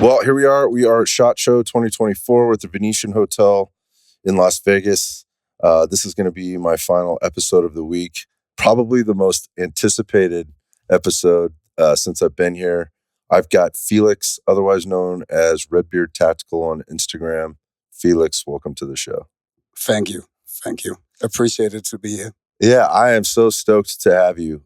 Well, here we are. We are at SHOT Show 2024 with the Venetian Hotel in Las Vegas. This is going to be my final episode of the week. Probably the most anticipated episode since I've been here. I've got Felix, otherwise known as Redbeard Tactical on Instagram. Felix, welcome to the show. Thank you. Thank you. Appreciate it to be here. Yeah, I am so stoked to have you.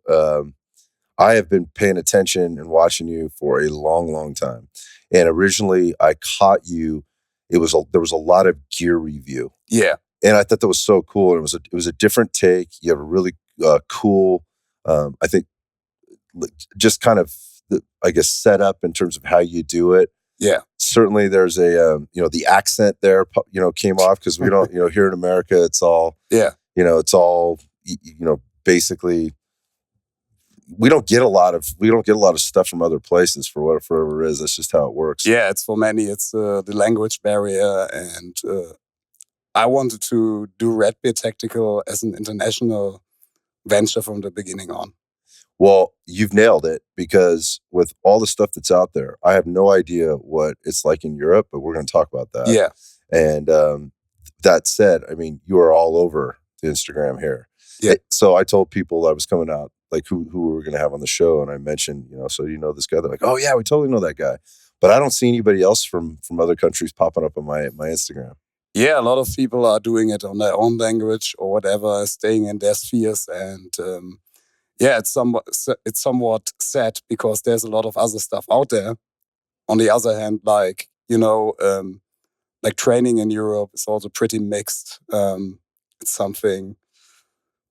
I have been paying attention and watching you for a long, long time. And originally I caught you, there was a lot of gear review. Yeah. And I thought that was so cool. And it was a different take. You have a really cool, I think, just kind of, I guess, set up in terms of how you do it. Yeah. Certainly there's a, the accent there, came off because we don't, here in America, it's all, it's all, basically, we don't get a lot of stuff from other places for whatever it is. That's just how it works. Yeah, it's for many. It's the language barrier, and I wanted to do Redbeard Tactical as an international venture from the beginning on. Well, you've nailed it, because with all the stuff that's out there, I have no idea what it's like in Europe, but we're going to talk about that. Yeah. And that said, I mean, you are all over the Instagram here. Yeah. So I told people I was coming out, like who we were going to have on the show, and I mentioned, so this guy. They're like, oh yeah, we totally know that guy, but I don't see anybody else from other countries popping up on my Instagram. Yeah, a lot of people are doing it on their own language or whatever, staying in their spheres, and it's somewhat sad because there's a lot of other stuff out there. On the other hand, like training in Europe is also pretty mixed. It's something.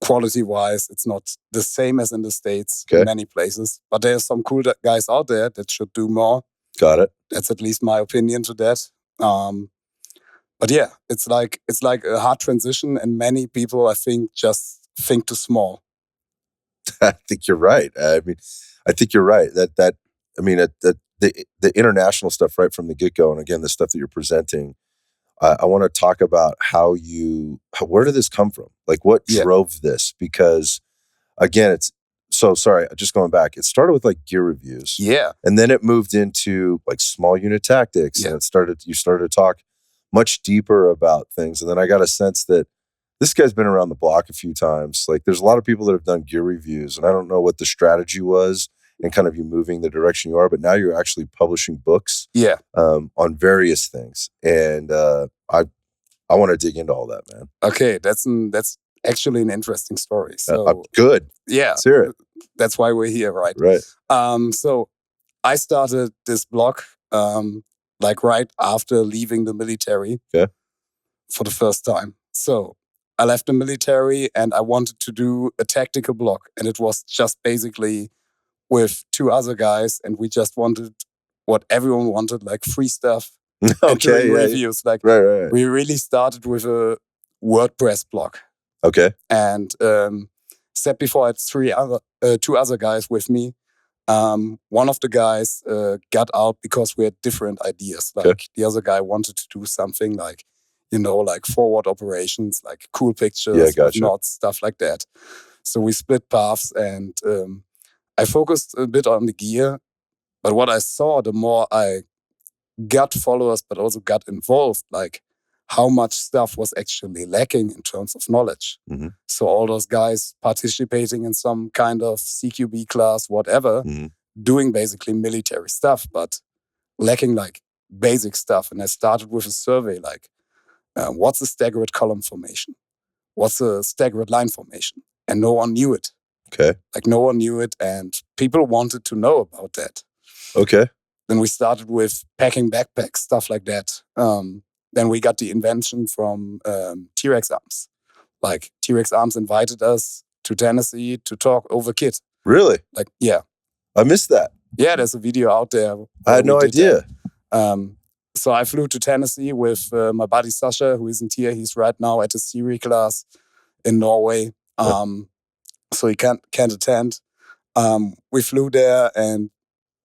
Quality-wise, it's not the same as in the States in many places. But there's some cool guys out there that should do more. Got it. That's at least my opinion to that. But yeah, it's like a hard transition, and many people, I think, just think too small. I think you're right. I mean, I think you're right. The international stuff right from the get-go, and again, the stuff that you're presenting, I want to talk about where did this come from? Like, what drove this? Because, again, just going back, it started with like gear reviews. Yeah. And then it moved into like small unit tactics. Yeah. And you started to talk much deeper about things. And then I got a sense that this guy's been around the block a few times. Like, there's a lot of people that have done gear reviews, and I don't know what the strategy was and kind of you moving the direction you are, but now you're actually publishing books on various things. And I want to dig into all that, man. Okay, that's actually an interesting story. So good. Yeah. Let's hear it. That's why we're here, right? Right. So I started this blog right after leaving the military for the first time. So I left the military and I wanted to do a tactical blog, and it was just basically with two other guys, and we just wanted what everyone wanted, like free stuff. Okay. Reviews. Like, right. We really started with a WordPress blog. Okay. And step before I had two other guys with me. One of the guys got out because we had different ideas. Like the other guy wanted to do something like, like forward operations, like cool pictures, knots, stuff like that. So we split paths, and I focused a bit on the gear. But what I saw, the more I got followers, but also got involved, like how much stuff was actually lacking in terms of knowledge. Mm-hmm. So all those guys participating in some kind of CQB class, whatever, doing basically military stuff, but lacking like basic stuff. And I started with a survey like, what's a staggered column formation? What's a staggered line formation? And no one knew it. Okay. Like no one knew it, and people wanted to know about that. Okay. Then we started with packing backpacks, stuff like that. Then we got the invention from T-Rex Arms. Like T-Rex Arms invited us to Tennessee to talk over kit. Really? Like, yeah. I missed that. Yeah, there's a video out there. I had no idea. So I flew to Tennessee with my buddy Sasha, who isn't here. He's right now at a Siri class in Norway. So he can't attend. We flew there, and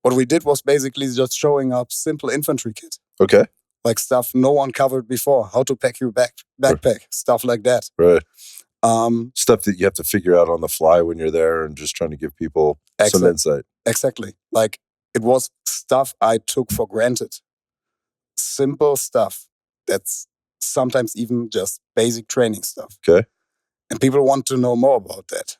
what we did was basically just showing up simple infantry kit. Okay. Like stuff no one covered before. How to pack your backpack, stuff like that. Right. Stuff that you have to figure out on the fly when you're there, and just trying to give people some insight. Exactly. Like it was stuff I took for granted simple stuff that's sometimes even just basic training stuff. Okay. And people want to know more about that.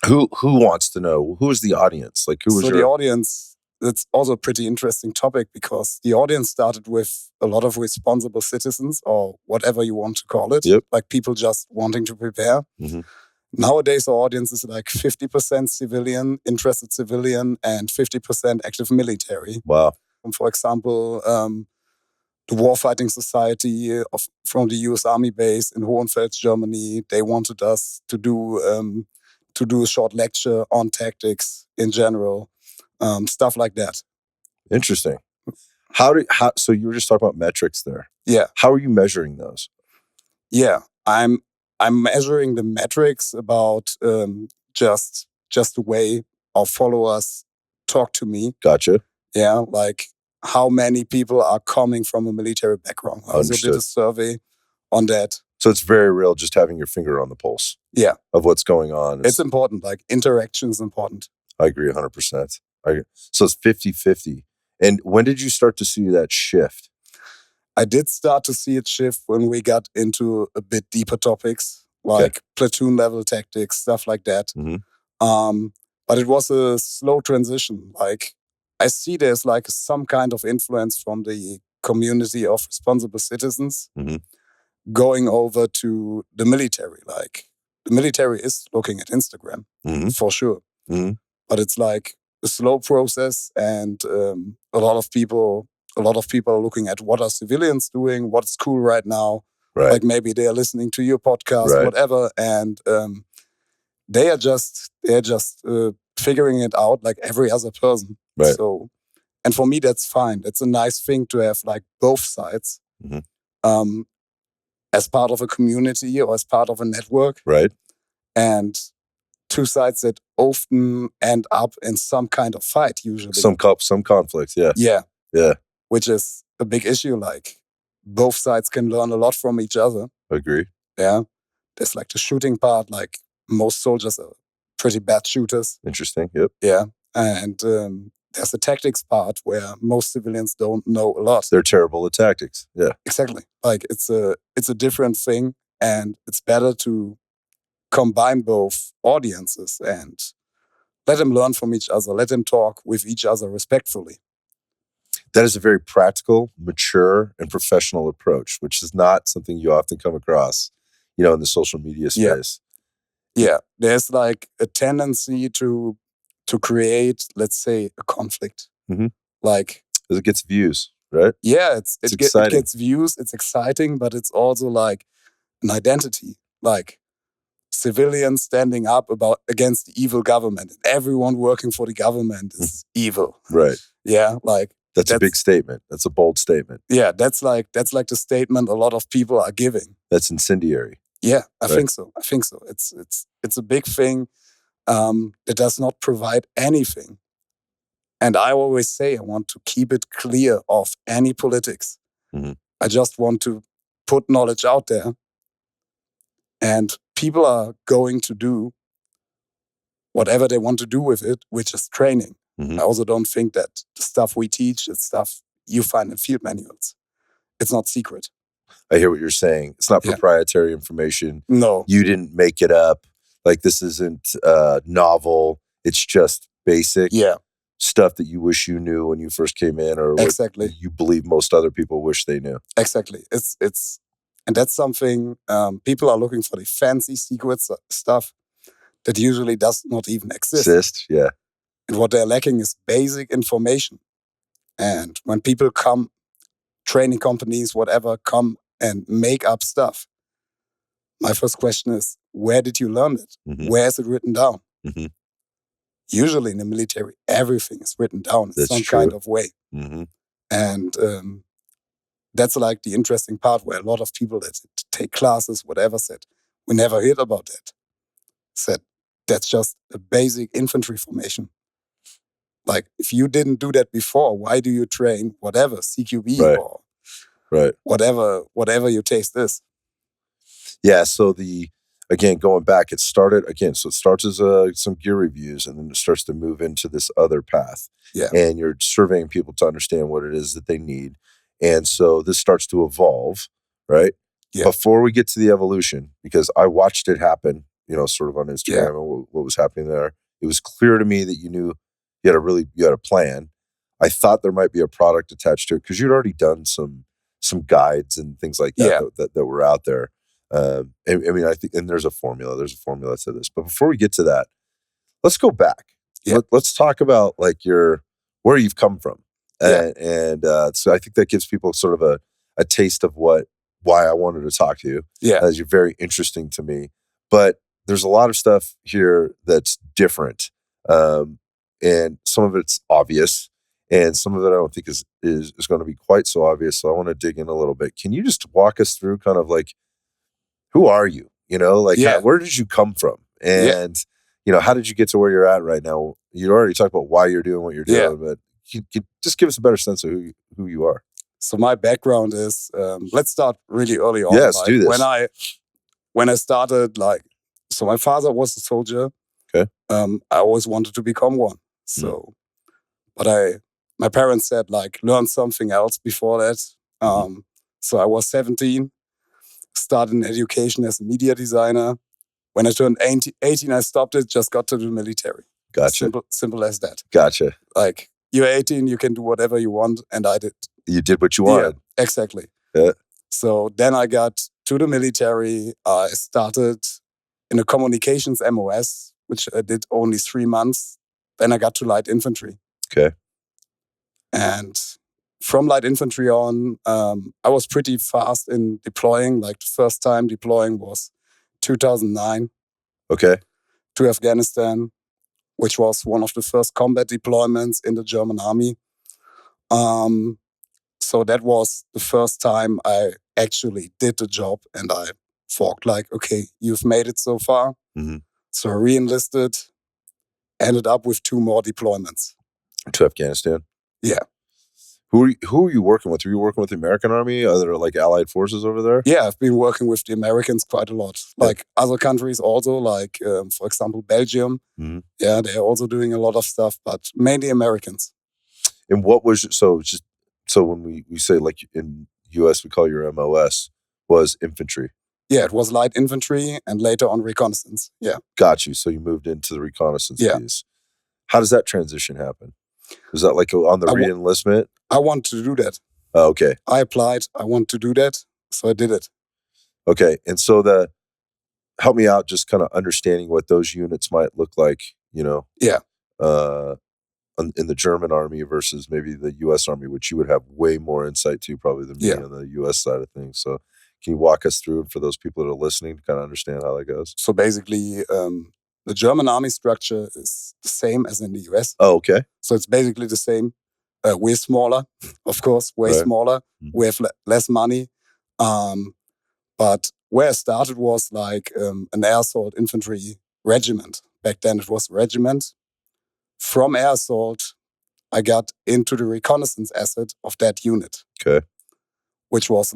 Who wants to know? Who is the audience? Like, who was the audience? It's also a pretty interesting topic because the audience started with a lot of responsible citizens, or whatever you want to call it. Yep. Like people just wanting to prepare. Mm-hmm. Nowadays, our audience is like 50% civilian, interested civilian, and 50% active military. Wow. For example, the Warfighting Society from the US Army base in Hohenfels, Germany, they wanted us to do a short lecture on tactics in general, stuff like that. Interesting. So you were just talking about metrics there. Yeah. How are you measuring those? Yeah, I'm measuring the metrics about just the way our followers talk to me. Gotcha. Yeah, like how many people are coming from a military background. I also did a survey on that. So it's very real, just having your finger on the pulse. Yeah. Of what's going on. It's important. Like interaction is important. I agree 100%. So it's 50-50. And when did you start to see that shift? I did start to see it shift when we got into a bit deeper topics, like platoon level tactics, stuff like that. Mm-hmm. But it was a slow transition. Like I see there's like some kind of influence from the community of responsible citizens going over to the military. Like the military is looking at Instagram for sure. Mm-hmm. But it's like a slow process, and a lot of people are looking at what are civilians doing, what's cool right now. Right. Like maybe they are listening to your podcast, whatever, and they are just figuring it out like every other person. Right. So, and for me, that's fine. It's a nice thing to have like both sides as part of a community or as part of a network. Right. And two sides that often end up in some kind of fight, usually. Some conflicts, yeah. Yeah. Yeah. Which is a big issue. Like both sides can learn a lot from each other. Agree. Yeah. There's like the shooting part, like most soldiers are pretty bad shooters. Interesting, yep. Yeah. And there's the tactics part where most civilians don't know a lot. They're terrible at tactics, yeah. Exactly. Like it's a different thing, and it's better to combine both audiences and let them learn from each other, let them talk with each other respectfully. That is a very practical, mature, and professional approach, which is not something you often come across, in the social media space. Yeah. There's like a tendency to create, let's say, a conflict. Mm-hmm. Like it gets views, right? Yeah, it gets views, it's exciting, but it's also like an identity. Like civilians standing up against the evil government, and everyone working for the government is evil. Right. Yeah, like that's a big statement. That's a bold statement. Yeah, that's like the statement a lot of people are giving. That's incendiary. Yeah, I think so. It's a big thing that does not provide anything. And I always say I want to keep it clear of any politics. Mm-hmm. I just want to put knowledge out there, and people are going to do whatever they want to do with it, which is training. Mm-hmm. I also don't think that the stuff we teach is stuff you find in field manuals. It's not secret. I hear what you're saying. It's not proprietary information. No. You didn't make it up. Like this isn't novel. It's just basic stuff that you wish you knew when you first came in, or exactly what you believe most other people wish they knew. Exactly. And that's something people are looking for, the fancy secrets stuff that usually does not even exist. Yeah. And what they're lacking is basic information. And when people come, training companies, whatever, come and make up stuff, my first question is, where did you learn it? Mm-hmm. Where is it written down? Mm-hmm. Usually in the military, everything is written down in some kind of way. Mm-hmm. And that's like the interesting part, where a lot of people that take classes, whatever, said, we never heard about that. Said, that's just a basic infantry formation. Like, if you didn't do that before, why do you train whatever, CQB or whatever your taste is? Yeah, so going back, it started, so it starts as some gear reviews, and then it starts to move into this other path. Yeah. And you're surveying people to understand what it is that they need. And so this starts to evolve, right? Yeah. Before we get to the evolution, because I watched it happen, sort of on Instagram Yeah. and what was happening there. It was clear to me that you knew you had a plan. I thought there might be a product attached to it because you'd already done some guides and things like that that were out there. I mean, I think, and there's a formula to this. But before we get to that, let's go back. Yeah. Let's talk about like where you've come from. Yeah. And so I think that gives people sort of a taste of why I wanted to talk to you. Yeah. As you're very interesting to me. But there's a lot of stuff here that's different. And some of it's obvious. And some of it I don't think is going to be quite so obvious. So I want to dig in a little bit. Can you just walk us through kind of like, who are you? Where did you come from? And, how did you get to where you're at right now? You already talked about why you're doing what you're doing, but you just give us a better sense of who you are. So my background is, let's start really early on. Yes, do this. When I started, so my father was a soldier. Okay. I always wanted to become one. So, but my parents said learn something else before that. So I was 17, started in education as a media designer. When I turned 18, I stopped it, just got to the military. Gotcha. Simple as that. Gotcha. You're 18, you can do whatever you want, and I did. You did what you wanted. Yeah, exactly. Yeah. So then I got to the military. I started in a communications MOS, which I did only 3 months. Then I got to light infantry. Okay. And from light infantry on, I was pretty fast in deploying. The first time deploying was 2009. Okay. To Afghanistan, which was one of the first combat deployments in the German army. So that was the first time I actually did the job, and I thought okay, you've made it so far. Mm-hmm. So I re-enlisted, ended up with 2 more deployments. To Afghanistan? Yeah. Who are you working with? Were you working with the American Army? Are there allied forces over there? Yeah, I've been working with the Americans quite a lot. Other countries also, for example, Belgium. Mm-hmm. Yeah, they're also doing a lot of stuff, but mainly Americans. And what was, so when we say in US, we call your MOS, was infantry. Yeah, it was light infantry and later on reconnaissance. Yeah. Got you. So you moved into the reconnaissance piece. How does that transition happen? Was that on the re-enlistment? I want to do that. Oh, okay. I applied. I want to do that. So I did it. Okay. And so help me out just kind of understanding what those units might look like, Yeah. In the German army versus maybe the U.S. Army, which you would have way more insight to probably than me on the U.S. side of things. So can you walk us through, for those people that are listening, to kind of understand how that goes? So basically, the German army structure is the same as in the US. Oh, okay. So it's basically the same. We're smaller, of course, way smaller. Mm-hmm. We have less money. But where I started was an air assault infantry regiment. Back then it was a regiment. From air assault, I got into the reconnaissance asset of that unit. Okay. Which was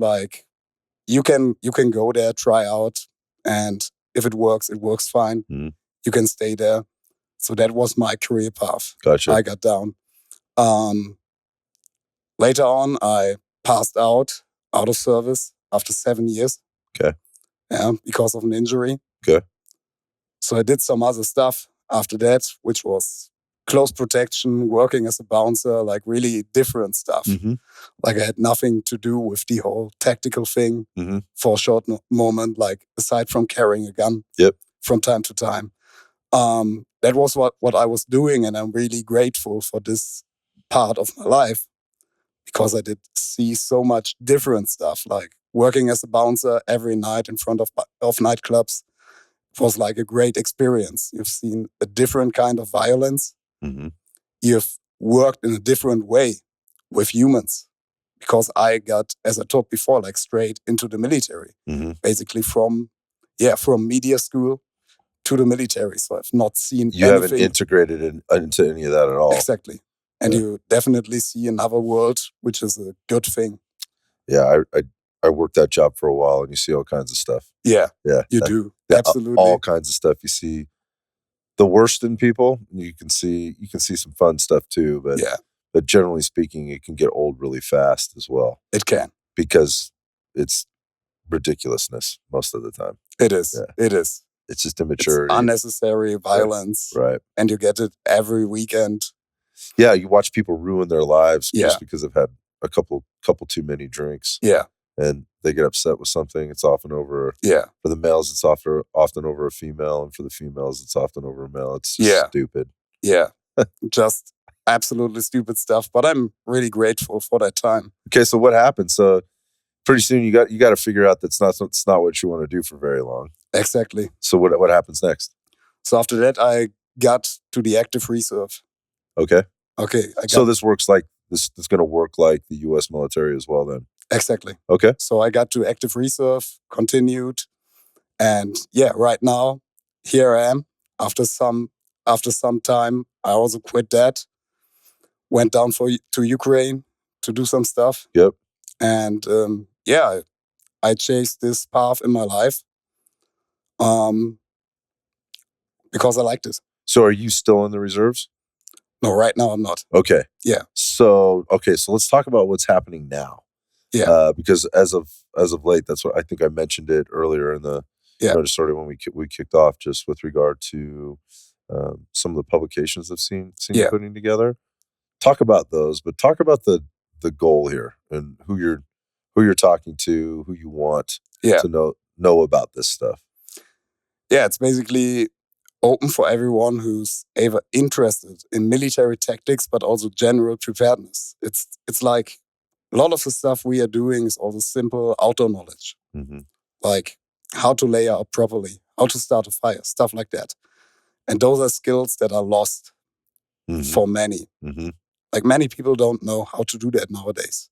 you can go there, try out, and if it works fine. Mm-hmm. You can stay there. So that was my career path. Gotcha. I got down. Later on, I passed out of service after 7 years. Okay. Yeah, because of an injury. Okay. So I did some other stuff after that, which was close protection, working as a bouncer, really different stuff. Mm-hmm. I had nothing to do with the whole tactical thing for a short moment, aside from carrying a gun from time to time. That was what I was doing, and I'm really grateful for this part of my life because I did see so much different stuff, working as a bouncer every night in front of nightclubs. It was a great experience. You've seen a different kind of violence. Mm-hmm. You've worked in a different way with humans because I got, as I talked before, straight into the military, basically from media school to the military. So I've not seen You haven't integrated into any of that at all. Exactly. And you definitely see another world, which is a good thing. Yeah, I worked that job for a while, and you see all kinds of stuff. Yeah, you do. Absolutely. All kinds of stuff. You see the worst in people. You can see some fun stuff too, but But generally speaking, it can get old really fast as well. It can. Because it's ridiculousness most of the time. It is. Yeah. It is. It's just immaturity. It's unnecessary violence. Right. And you get it every weekend. Yeah, you watch people ruin their lives Yeah. just because they've had a couple too many drinks. Yeah. And they get upset with something. It's often over. Yeah. For the males, it's often over a female, and for the females, it's often over a male. It's just stupid. Yeah. Just absolutely stupid stuff. But I'm really grateful for that time. Okay, so what happened? So pretty soon you got to figure out that's not what you want to do for very long. Exactly. So what happens next? So after that, I got to the active reserve. Okay. Okay. So this works like this is going to work like the U.S. military as well, then. Exactly. Okay. So I got to active reserve, continued, and right now here I am. After some time, I also quit that. Went down to Ukraine to do some stuff. Yep. And I chased this path in my life, because I liked it. So are you still in the reserves? No, right now I'm not. Okay. Yeah. So let's talk about what's happening now. Yeah. Because as of late, that's what I think I mentioned it earlier in the just sort of when we kicked off, just with regard to some of the publications I've seen you putting together. Talk about those, but talk about the goal here and who you're talking to, who you want to know about this stuff. Yeah, it's basically open for everyone who's ever interested in military tactics, but also general preparedness. It's like a lot of the stuff we are doing is also simple outdoor knowledge, like how to layer up properly, how to start a fire, stuff like that. And those are skills that are lost for many. Like many people don't know how to do that nowadays.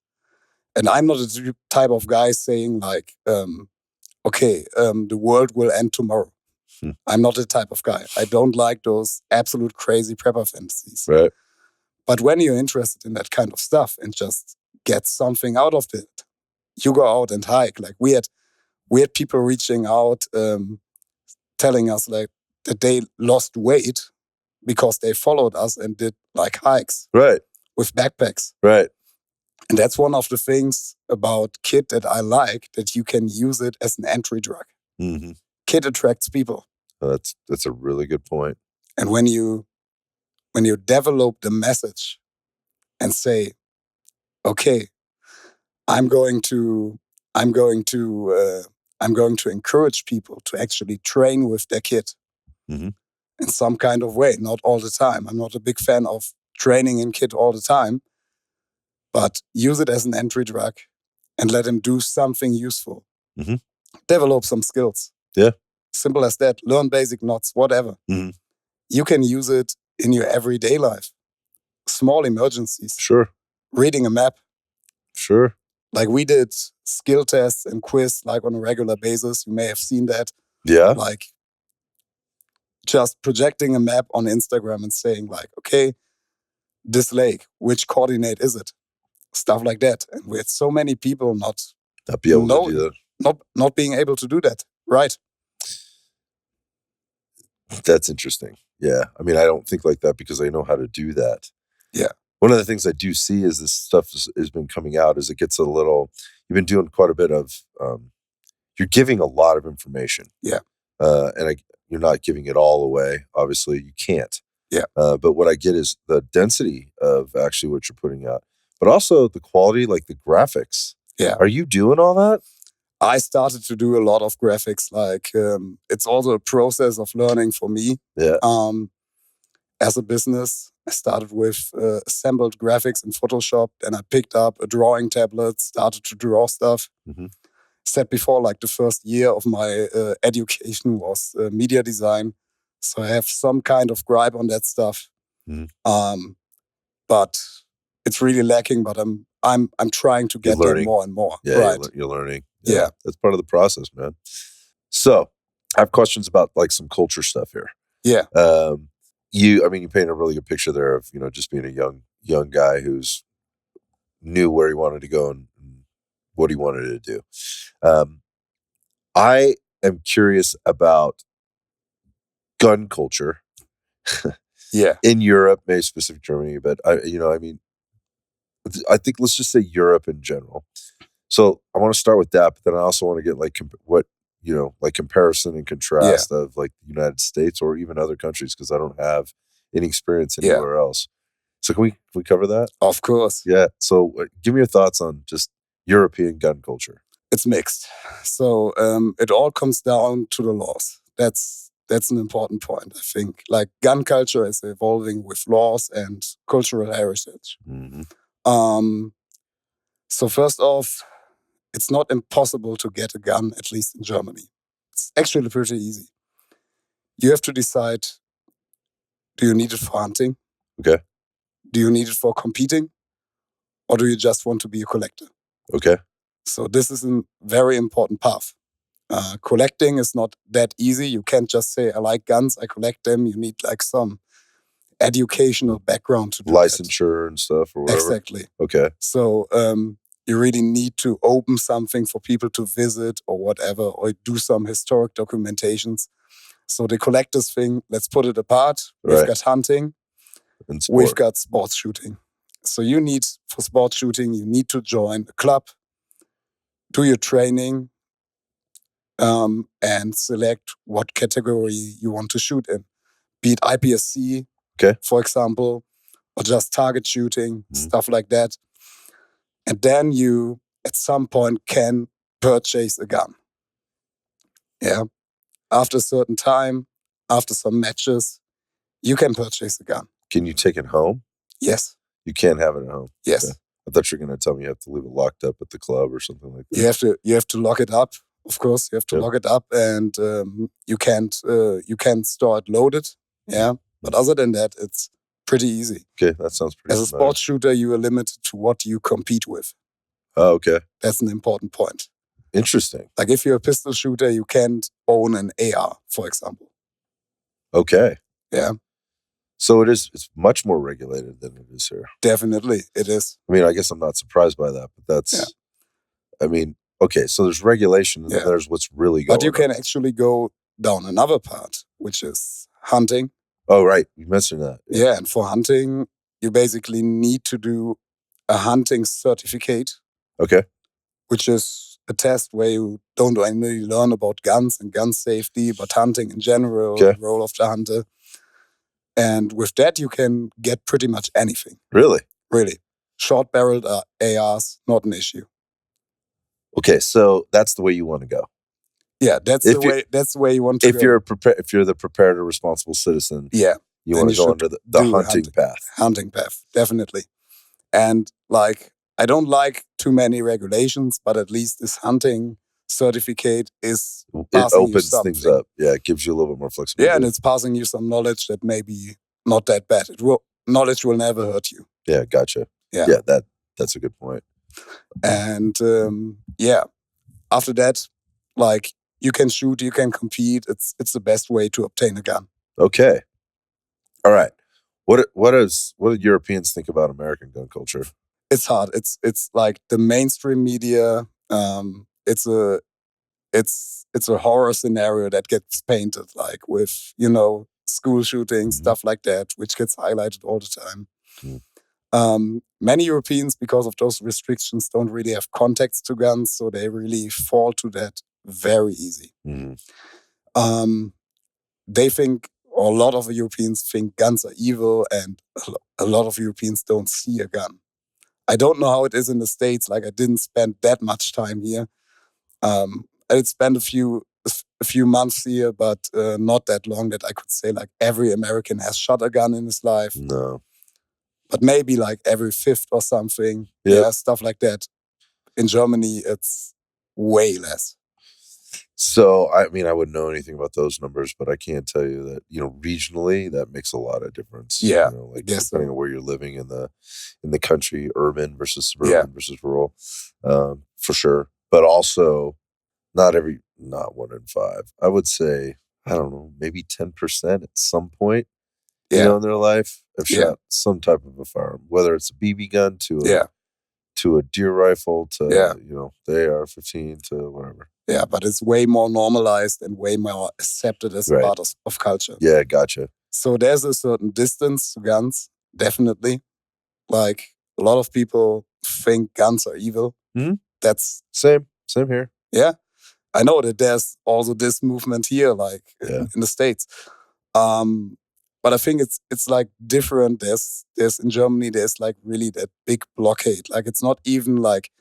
And I'm not the type of guy saying like, the world will end tomorrow. I'm not the type of guy. I don't like those absolute crazy prepper fantasies. Right. But when you're interested in that kind of stuff and just get something out of it, you go out and hike. Like we had people reaching out, telling us like that they lost weight because they followed us and did like hikes. Right. With backpacks. Right. And that's one of the things about kit that I like, that you can use it as an entry drug. Kit attracts people. That's a really good point. And when you develop the message and say, okay, I'm going to encourage people to actually train with their kit in some kind of way, not all the time. I'm not a big fan of training in kit all the time, but use it as an entry drug and let him do something useful. Develop some skills. Yeah. Simple as that. Learn basic knots, whatever. You can use it in your everyday life. Small emergencies. Sure. Reading a map. Sure. Like we did skill tests and quiz like on a regular basis. You may have seen that. Yeah. Like just projecting a map on Instagram and saying like, okay, this lake, which coordinate is it? Stuff like that. And we had so many people not be able to do that. Not being able to do that. Right. That's interesting. Yeah. I mean, I don't think like that because I know how to do that. Yeah. One of the things I do see is this stuff has been coming out as it gets a little, you've been doing quite a bit of, you're giving a lot of information. Yeah. You're not giving it all away. Obviously, you can't. Yeah. But what I get is the density of actually what you're putting out, but also the quality, like the graphics. Yeah. Are you doing all that? I started to do a lot of graphics. Like it's also a process of learning for me. Yeah. As a business, I started with assembled graphics in Photoshop. Then I picked up a drawing tablet, started to draw stuff. Said before, like the first year of my education was media design. So I have some kind of gripe on that stuff. But it's really lacking. But I'm trying to get there more and more. Yeah, right. You're learning. Yeah. That's part of the process, man. So I have questions about like some culture stuff here. Yeah. You paint a really good picture there of, just being a young guy who's knew where he wanted to go and what he wanted to do. I am curious about gun culture. Yeah. In Europe, maybe specific Germany, but I think let's just say Europe in general. So I want to start with that, but then I also want to get like like comparison and contrast of like the United States or even other countries, because I don't have any experience anywhere else. So can we cover that? Of course. Yeah. So give me your thoughts on just European gun culture. It's mixed. So it all comes down to the laws. That's an important point, I think. Like gun culture is evolving with laws and cultural heritage. Mm-hmm. So first off, it's not impossible to get a gun, at least in Germany. It's actually pretty easy. You have to decide, do you need it for hunting? Okay. Do you need it for competing? Or do you just want to be a collector? Okay. So this is a very important path. Collecting is not that easy. You can't just say, I like guns, I collect them. You need like some educational background to do licensure and stuff or whatever. Exactly. Okay. So you really need to open something for people to visit or whatever, or do some historic documentations. So the collectors thing, let's put it apart. We've got hunting, and we've got sports shooting. So for sports shooting, you need to join a club, do your training, and select what category you want to shoot in. Be it IPSC, for example, or just target shooting, stuff like that. And then you, at some point, can purchase a gun. Yeah. After a certain time, after some matches, you can purchase a gun. Can you take it home? Yes. You can't have it at home? Yes. Okay. I thought you were going to tell me you have to leave it locked up at the club or something like that. You have to lock it up. Of course, you have to lock it up, and you can't store it loaded. Yeah. But other than that, it's pretty easy. Okay, that sounds pretty. As a sports shooter, you are limited to what you compete with. Oh, okay. That's an important point. Interesting. Like if you're a pistol shooter, you can't own an AR, for example. Okay. Yeah. So it's much more regulated than it is here. Definitely, it is. I mean, I guess I'm not surprised by that, but that's, I mean, okay, so there's regulation and then there's what's really going on. But you can actually go down another part, which is hunting. Oh, right. You mentioned that. Yeah, and for hunting, you basically need to do a hunting certificate. Okay. Which is a test where you don't only learn about guns and gun safety, but hunting in general, the role of the hunter. And with that, you can get pretty much anything. Really? Really. Short-barreled ARs, not an issue. Okay, so that's the way you want to go. Yeah, that's the way you want to go. If you're the prepared or responsible citizen, you want to go under the hunting path. Hunting path, definitely. And like, I don't like too many regulations, but at least this hunting certificate is passing it opens things up. Yeah, it gives you a little bit more flexibility. Yeah, and it's passing you some knowledge that may be not that bad. Knowledge will never hurt you. Yeah, gotcha. Yeah, that's a good point. And after that, like, you can shoot, you can compete. It's the best way to obtain a gun. Okay. All right. What do Europeans think about American gun culture? It's hard. It's like the mainstream media. It's a horror scenario that gets painted, like with school shootings, stuff like that, which gets highlighted all the time. Many Europeans, because of those restrictions, don't really have contacts to guns, so they really fall to that very easy. They think, or a lot of Europeans think, guns are evil, and a lot of Europeans don't see a gun. I don't know how it is in the States. Like, I didn't spend that much time here. I did spend a few months here, but not that long that I could say like every American has shot a gun in his life. No. But maybe like every fifth or something. Yeah, stuff like that. In Germany, it's way less. So, I mean, I wouldn't know anything about those numbers, but I can tell you that, regionally, that makes a lot of difference. Yeah. Depending on where you're living in the country, urban versus suburban versus rural, for sure. But also, not 1 in 5. I would say, I don't know, maybe 10% at some point, in their life have shot some type of a firearm, whether it's a BB gun to a deer rifle to, the AR-15 to whatever. Yeah, but it's way more normalized and way more accepted as a part of culture. Yeah, gotcha. So there's a certain distance to guns, definitely. Like, a lot of people think guns are evil. Mhm. That's Same here. Yeah. I know that there's also this movement here, like Yeah. in the States. But I think it's like different. There's in Germany, there's like really that big blockade. Like it's not even like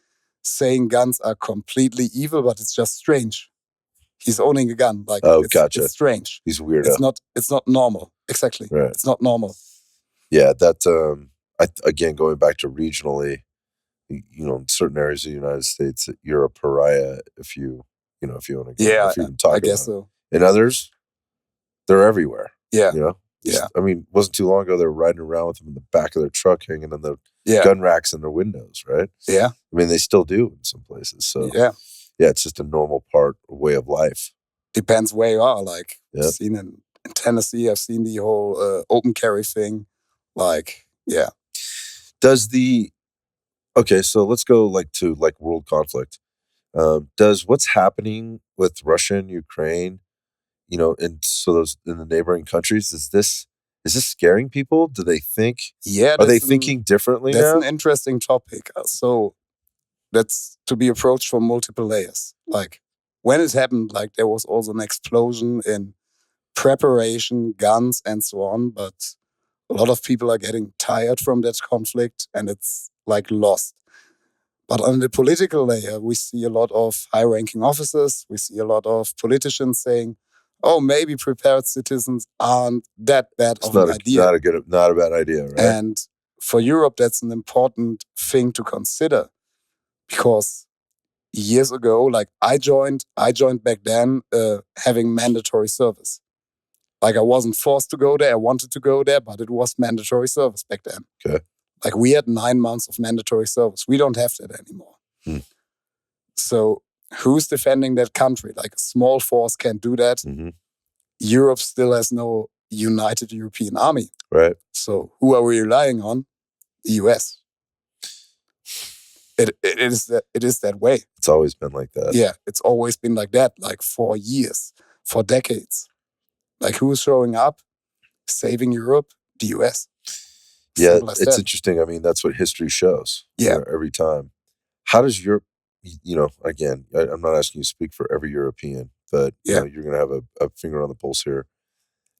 saying guns are completely evil, but it's just strange. He's owning a gun. Like Gotcha. It's strange. He's a weirdo. It's not normal. Exactly. Right. It's not normal. Yeah, that again, going back to regionally, in certain areas of the United States, you're a pariah if you own a gun. Yeah, if you even talk I guess about it. so. In others, they're everywhere. Yeah. Yeah. I mean, it wasn't too long ago they were riding around with them in the back of their truck, hanging on the gun racks in their windows, right? Yeah. I mean, they still do in some places. So yeah, it's just a normal way of life. Depends where you are. Like I've seen in Tennessee, I've seen the whole open carry thing. Like, yeah. Okay, so let's go to world conflict. Does what's happening with Russia and Ukraine, and so those in the neighboring countries, is this scaring people? Do they think? Yeah. Are they thinking differently now? That's an interesting topic. So that's to be approached from multiple layers. Like when it happened, like there was also an explosion in preparation, guns, and so on. But a lot of people are getting tired from that conflict, and it's like lost. But on the political layer, we see a lot of high-ranking officers. We see a lot of politicians saying, "Oh, maybe prepared citizens aren't that bad of an idea." Not a bad idea, right? And for Europe, that's an important thing to consider, because years ago, like I joined back then, having mandatory service. Like I wasn't forced to go there. I wanted to go there, but it was mandatory service back then. Okay. Like we had 9 months of mandatory service. We don't have that anymore. So who's defending that country? Like a small force can't do that. Mm-hmm. Europe still has no united European army. Right. So who are we relying on? The US. It is that way. It's always been like that. Yeah, it's always been like that, like for years, for decades. Like who's showing up, saving Europe? The US. Yeah, it's interesting. I mean, that's what history shows. Yeah. Every time. How does Europe, again, I'm not asking you to speak for every European, but you're going to have a finger on the pulse here.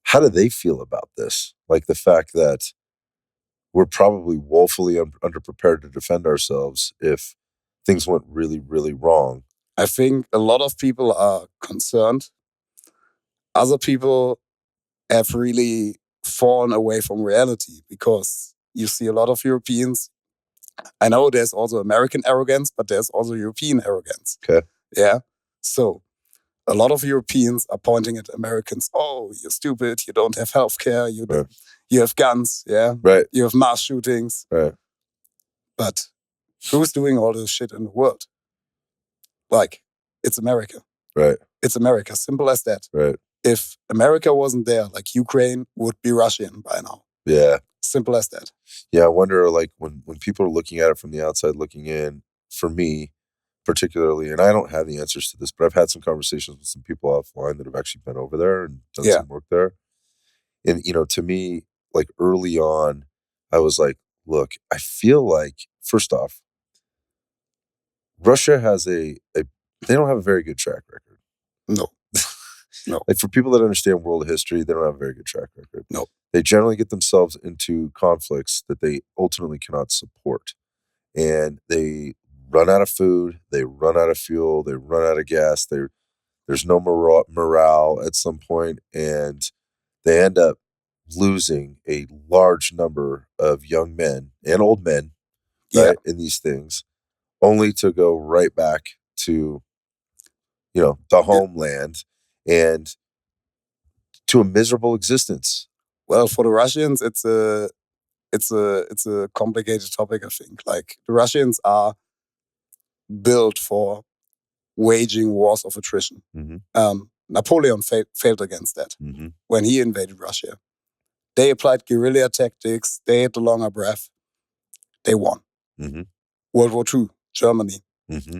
How do they feel about this? Like the fact that we're probably woefully underprepared to defend ourselves if things went really, really wrong. I think a lot of people are concerned. Other people have really fallen away from reality, because you see a lot of Europeans. I know there's also American arrogance, but there's also European arrogance. Okay. Yeah. So a lot of Europeans are pointing at Americans. Oh, you're stupid. You don't have healthcare. You have guns. Yeah. Right. You have mass shootings. Right. But who's doing all this shit in the world? Like, it's America. Right. It's America. Simple as that. Right. If America wasn't there, like Ukraine would be Russian by now. Yeah. Simple as that. Yeah, I wonder, like, when people are looking at it from the outside looking in, for me, particularly, and I don't have the answers to this, but I've had some conversations with some people offline that have actually been over there and done some work there. And, to me, like early on, I was like, look, I feel like, first off, Russia has they don't have a very good track record. No. Like for people that understand world history, they don't have a very good track record. No. They generally get themselves into conflicts that they ultimately cannot support. And they run out of food, they run out of fuel, they run out of gas, there's no morale at some point, and they end up losing a large number of young men and old men in these things, only to go right back to the homeland and to a miserable existence. Well, for the Russians, it's a complicated topic, I think. Like the Russians are built for waging wars of attrition. Mm-hmm. Napoleon failed against that when he invaded Russia. They applied guerrilla tactics. They had the longer breath. They won. Mm-hmm. World War II, Germany,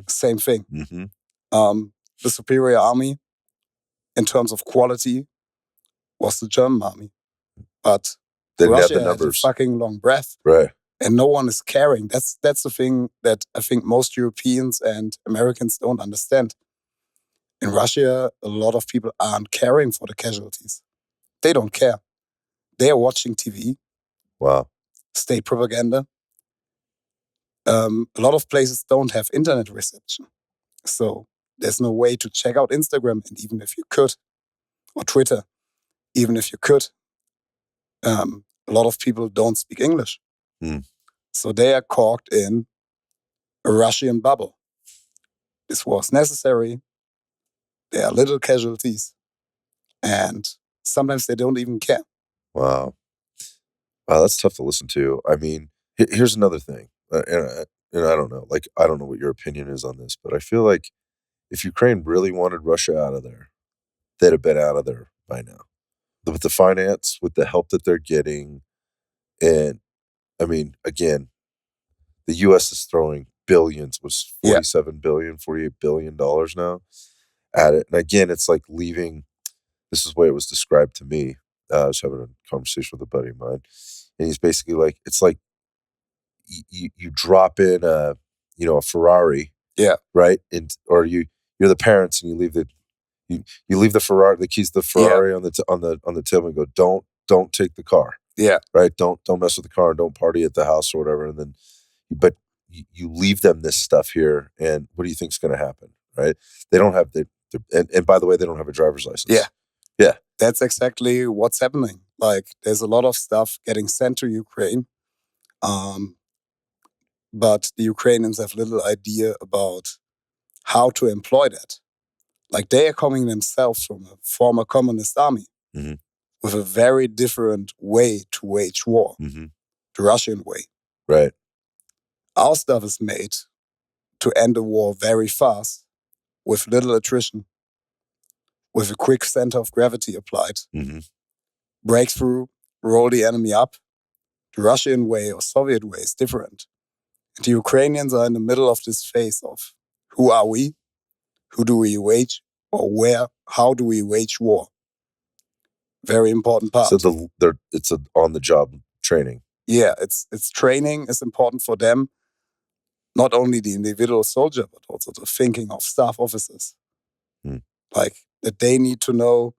same thing. The superior army, in terms of quality, was the German army. But they Russia had the had a numbers. fucking long breath. Right. and no one is caring. That's the thing that I think most Europeans and Americans don't understand. In Russia, a lot of people aren't caring for the casualties. They don't care. They are watching TV. Wow. State propaganda. A lot of places don't have internet reception. So there's no way to check out Instagram. And even if you could, or Twitter, even if you could, a lot of people don't speak English. So they are caught in a Russian bubble. This was necessary. There are little casualties. And sometimes they don't even care. Wow. Wow, that's tough to listen to. I mean, here's another thing. And I don't know. Like, I don't know what your opinion is on this, but I feel like if Ukraine really wanted Russia out of there, they'd have been out of there by now. With the finance, with the help that they're getting. And I mean, again, the U.S. is throwing billions, was $47 billion, $48 billion now at it. And again, it's like leaving, this is the way it was described to me. I was having a conversation with a buddy of mine, and he's basically like, it's like you drop in a Ferrari, right? And or you're the parents and you leave the Ferrari, the keys to the Ferrari on the table and go, don't take the car, right? Don't mess with the car, don't party at the house or whatever, and then but you leave them this stuff here, and what do you think is going to happen, right? They don't have and by the way, they don't have a driver's license. Yeah. That's exactly what's happening. Like, there's a lot of stuff getting sent to Ukraine, but the Ukrainians have little idea about how to employ that. Like, they are coming themselves from a former communist army with a very different way to wage war, the Russian way. Right. Our stuff is made to end the war very fast, with little attrition, with a quick center of gravity applied. Breakthrough, roll the enemy up. The Russian way or Soviet way is different. And the Ukrainians are in the middle of this phase of who are we? Who do we wage? Or how do we wage war? Very important part. So it's an on-the-job training. Yeah, it's training is important for them. Not only the individual soldier, but also the thinking of staff officers. Like, that they need to know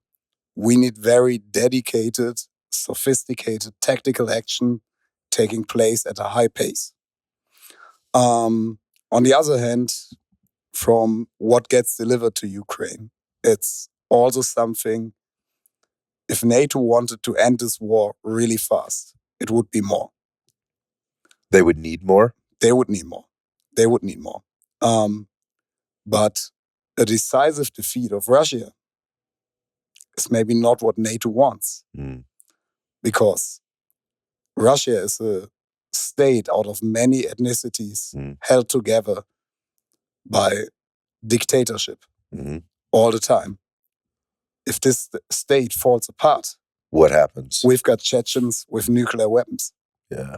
we need very dedicated, sophisticated tactical action taking place at a high pace. On the other hand, from what gets delivered to Ukraine, it's also something, if NATO wanted to end this war really fast, it would be more. They would need more? They would need more. But a decisive defeat of Russia is maybe not what NATO wants. Because Russia is a state out of many ethnicities held together by dictatorship all the time. If this state falls apart, what happens? We've got Chechens with nuclear weapons. Yeah.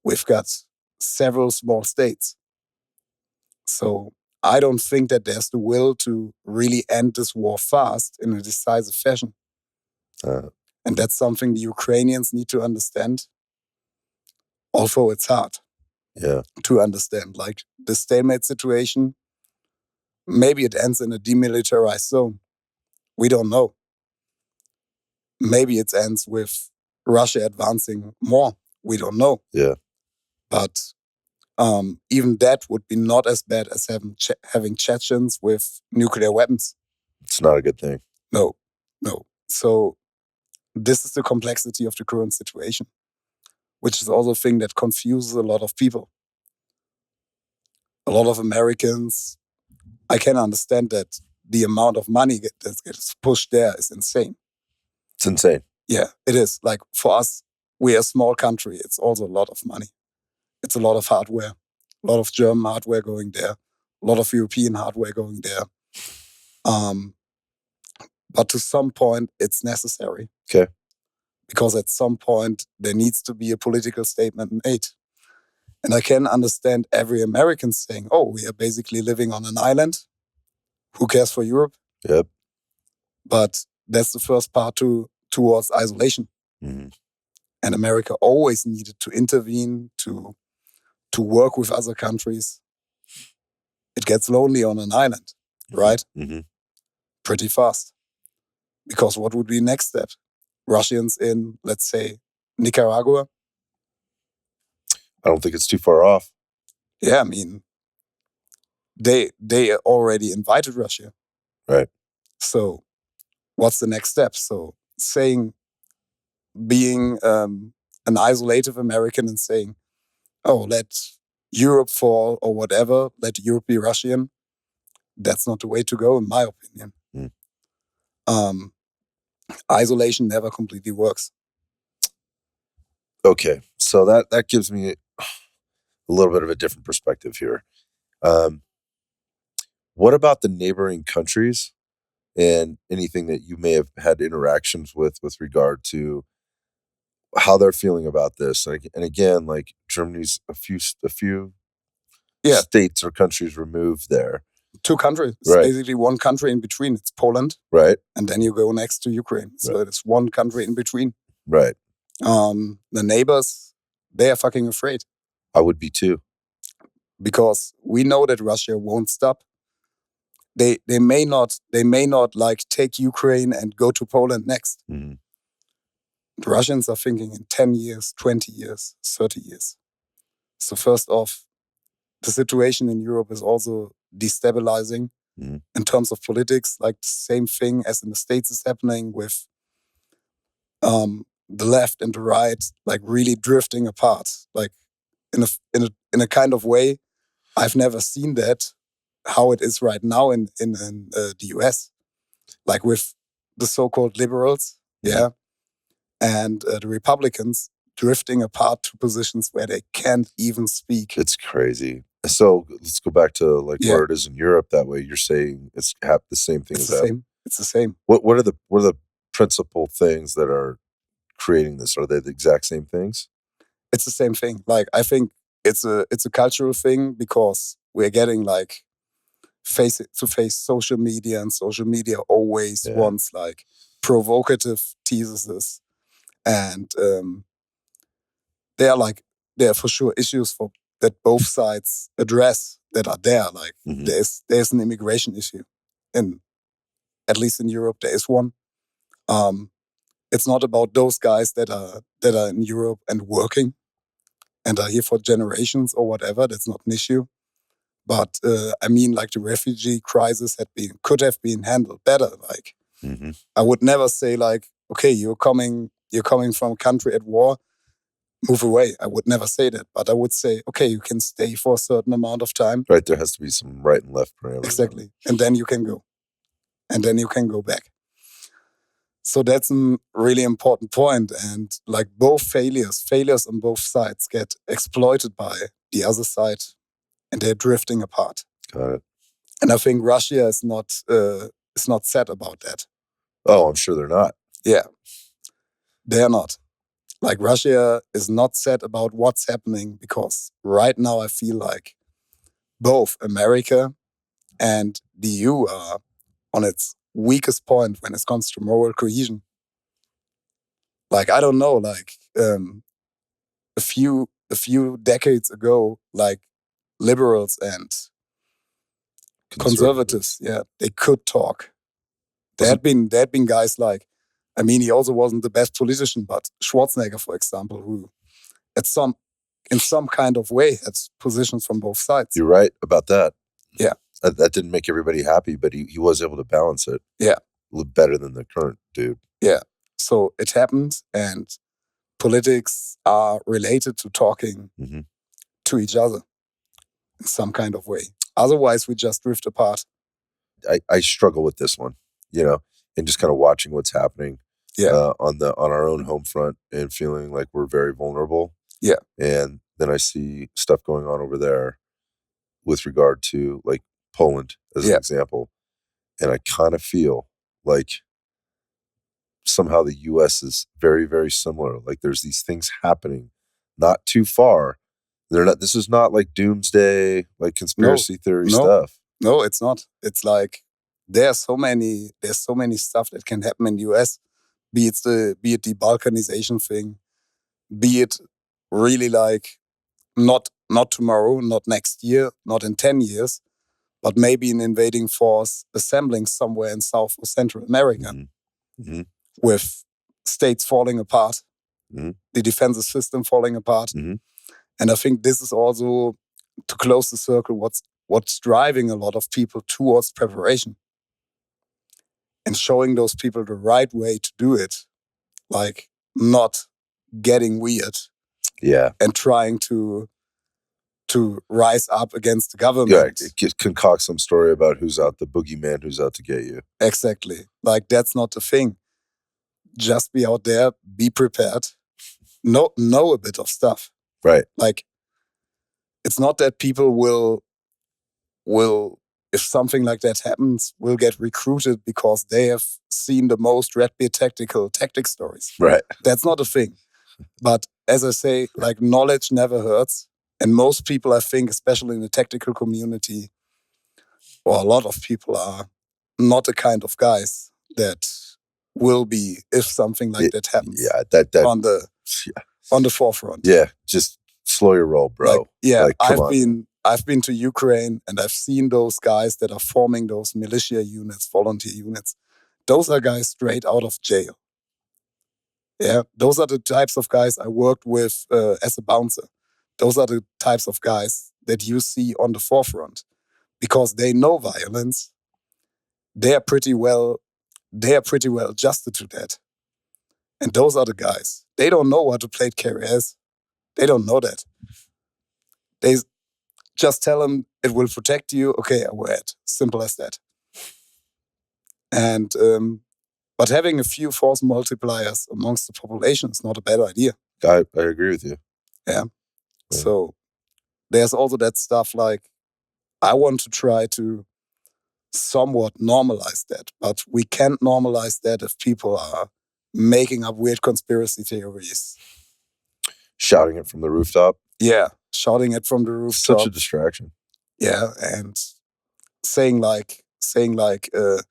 We've got several small states. So I don't think that there's the will to really end this war fast in a decisive fashion. And that's something the Ukrainians need to understand. Although it's hard to understand. Like, the stalemate situation, maybe it ends in a demilitarized zone. We don't know. Maybe it ends with Russia advancing more. We don't know. Yeah. But even that would be not as bad as having Chechens with nuclear weapons. It's not a good thing. No. So this is the complexity of the current situation, which is also a thing that confuses a lot of people. A lot of Americans, I can understand that the amount of money that gets pushed there is insane. It's insane. Yeah, it is. Like, for us, we're a small country. It's also a lot of money. It's a lot of hardware, a lot of German hardware going there, a lot of European hardware going there. But to some point, it's necessary. Okay. Because at some point, there needs to be a political statement made. And I can understand every American saying, oh, we are basically living on an island. Who cares for Europe? Yep. But that's the first part towards isolation. and America always needed to intervene to work with other countries, it gets lonely on an island, right? Mm-hmm. Pretty fast. Because what would be next step? Russians in, let's say, Nicaragua? I don't think it's too far off. Yeah, I mean, they already invited Russia. Right. So what's the next step? So being an isolative American and saying, oh, let Europe fall or whatever, let Europe be Russian, that's not the way to go, in my opinion. Mm. Isolation never completely works. Okay, so that gives me a little bit of a different perspective here. What about the neighboring countries and anything that you may have had interactions with regard to how they're feeling about this? And again, like Germany's a few states or countries removed there. 2 countries. It's Right. basically one country in between. It's Poland. Right. And then you go next to Ukraine. So it's one country in between. Right. The neighbors, they are fucking afraid. I would be too. Because we know that Russia won't stop. They may not like take Ukraine and go to Poland next. Mm-hmm. The Russians are thinking in 10 years, 20 years, 30 years. So first off, the situation in Europe is also destabilizing in terms of politics. Like the same thing as in the States is happening with the left and the right, like really drifting apart. Like in a kind of way, I've never seen that how it is right now in the US, like with the so-called liberals, and the Republicans drifting apart to positions where they can't even speak. It's crazy. So let's go back to where it is in Europe. That way, you're saying it's the same thing as that. It's the same. What are the principal things that are creating this? Are they the exact same things? It's the same thing. Like I think it's a cultural thing because we're getting like face-to-face social media, and social media always wants like provocative teases, and there are for sure issues that both sides address that are there. Like there's an immigration issue, and at least in Europe there is one. It's not about those guys that are in Europe and working and are here for generations or whatever. That's not an issue. But I mean, like the refugee crisis could have been handled better. Like I would never say like, okay, you're coming from a country at war, move away. I would never say that. But I would say, okay, you can stay for a certain amount of time. Right, there has to be some right and left parameters. Exactly. And then you can go. And then you can go back. So that's a really important point. And like both failures on both sides get exploited by the other side, and they're drifting apart. Got it. And I think Russia is not sad about that. Oh, I'm sure they're not. Yeah, they're not. Like Russia is not sad about what's happening because right now I feel like both America and the EU are on its weakest point when it comes to moral cohesion. Like I don't know, like a few decades ago, like liberals and conservatives, they could talk. There had been guys like, I mean, he also wasn't the best politician, but Schwarzenegger, for example, who in some kind of way had positions from both sides. You're right about that. Yeah. That didn't make everybody happy, but he was able to balance it. Yeah. A little better than the current dude. Yeah. So it happened, and politics are related to talking to each other in some kind of way. Otherwise, we just drift apart. I struggle with this one, and just kind of watching what's happening on our own home front and feeling like we're very vulnerable. Yeah. And then I see stuff going on over there with regard to like Poland as an example. And I kind of feel like somehow the US is very, very similar. Like there's these things happening not too far. This is not like doomsday, like conspiracy theory stuff. No, it's not. It's like there's so many stuff that can happen in the US, be it the Balkanization thing, be it really like not tomorrow, not next year, not in 10 years, but maybe an invading force assembling somewhere in South or Central America with states falling apart, the defensive system falling apart. And I think this is also, to close the circle, what's driving a lot of people towards preparation and showing those people the right way to do it, like not getting weird and trying to rise up against the government. Yeah, concoct some story about who's out, the boogeyman who's out to get you. Exactly. Like, that's not the thing. Just be out there, be prepared, know a bit of stuff. Right. Like, it's not that people will, if something like that happens, will get recruited because they have seen the most Redbeard tactic stories. Right. That's not a thing. But as I say, like, knowledge never hurts. And most people, I think, especially in the tactical community, or a lot of people, are not the kind of guys that will be, if something like that happens, on the forefront. Yeah, just slow your roll, bro. Like, I've been to Ukraine, and I've seen those guys that are forming those militia units, volunteer units. Those are guys straight out of jail. Yeah, those are the types of guys I worked with as a bouncer. Those are the types of guys that you see on the forefront, because they know violence. They are pretty well adjusted to that. And those are the guys. They don't know what a plate carrier is. They don't know that. They just tell them it will protect you. Okay, I wear it. Simple as that. And but having a few force multipliers amongst the population is not a bad idea. I agree with you. Yeah. So there's also that stuff, like, I want to try to somewhat normalize that, but we can't normalize that if people are making up weird conspiracy theories. Shouting it from the rooftop? Yeah, shouting it from the rooftop. Such a distraction. Yeah, and saying like, the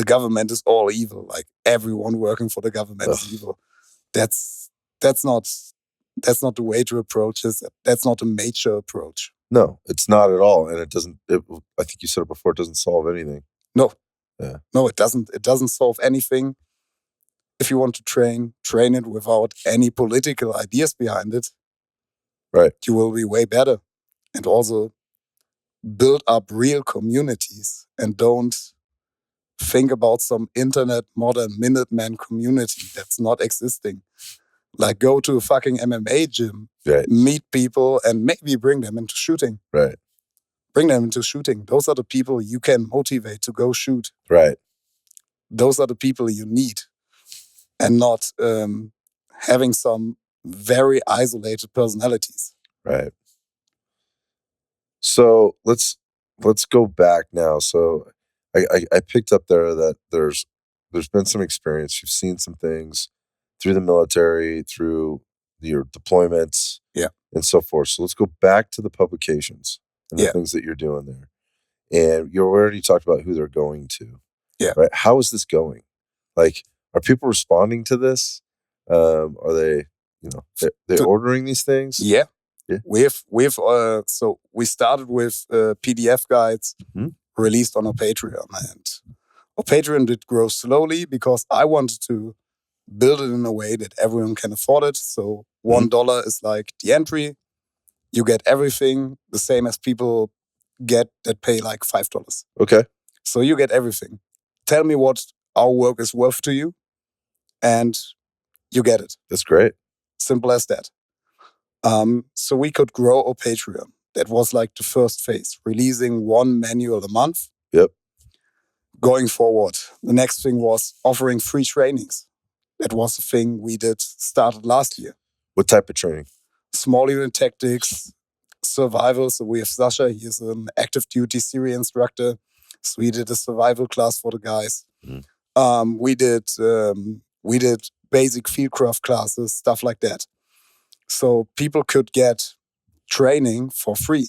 government is all evil. Like, everyone working for the government is evil. That's not the way to approach this. That's not a mature approach. No, it's not at all, and it doesn't. I think you said it before. It doesn't solve anything. No. Yeah. No, it doesn't. It doesn't solve anything. If you want to train it without any political ideas behind it. Right. You will be way better, and also build up real communities, and don't think about some internet modern Minuteman community that's not existing. Like, go to a fucking MMA gym, meet people, and maybe bring them into shooting. Right. Bring them into shooting. Those are the people you can motivate to go shoot. Right. Those are the people you need, and not having some very isolated personalities. Right. So let's go back now. So I picked up there that there's been some experience. You've seen some things through the military, through your deployments, and so forth. So let's go back to the publications and the things that you're doing there. And you already talked about who they're going to. Yeah. Right. How is this going? Like, are people responding to this? Are they, they're ordering these things? Yeah. So we started with PDF guides released on our Patreon, and our Patreon did grow slowly because I wanted to build it in a way that everyone can afford it. So $1 is like the entry. You get everything the same as people get that pay like $5. Okay. So you get everything. Tell me what our work is worth to you, and you get it. That's great. Simple as that. So we could grow our Patreon. That was like the first phase, releasing one manual a month. Yep. Going forward, the next thing was offering free trainings. That was the thing we started last year. What type of training? Small unit tactics, survival. So we have Sasha, he's an active duty Syria instructor. So we did a survival class for the guys. We did basic fieldcraft classes, stuff like that. So people could get training for free.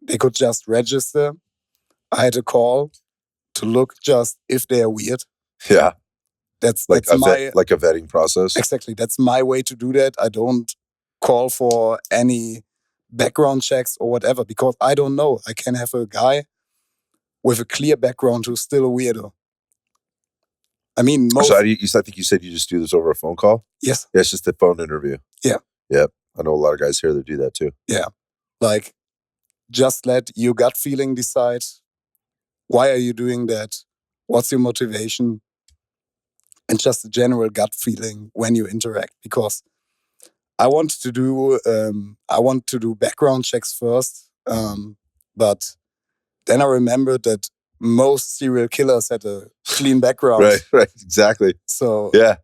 They could just register. I had a call to look just if they are weird. Yeah. That's like my like a vetting process. Exactly. That's my way to do that. I don't call for any background checks or whatever because I don't know. I can have a guy with a clear background who's still a weirdo. I mean, So I think you said you just do this over a phone call? Yes. Yeah, it's just a phone interview. Yeah. Yep. I know a lot of guys here that do that too. Yeah. Like, just let your gut feeling decide. Why are you doing that? What's your motivation? And just a general gut feeling when you interact. Because I want to do background checks first. But then I remembered that most serial killers had a clean background. Right, exactly. So yeah,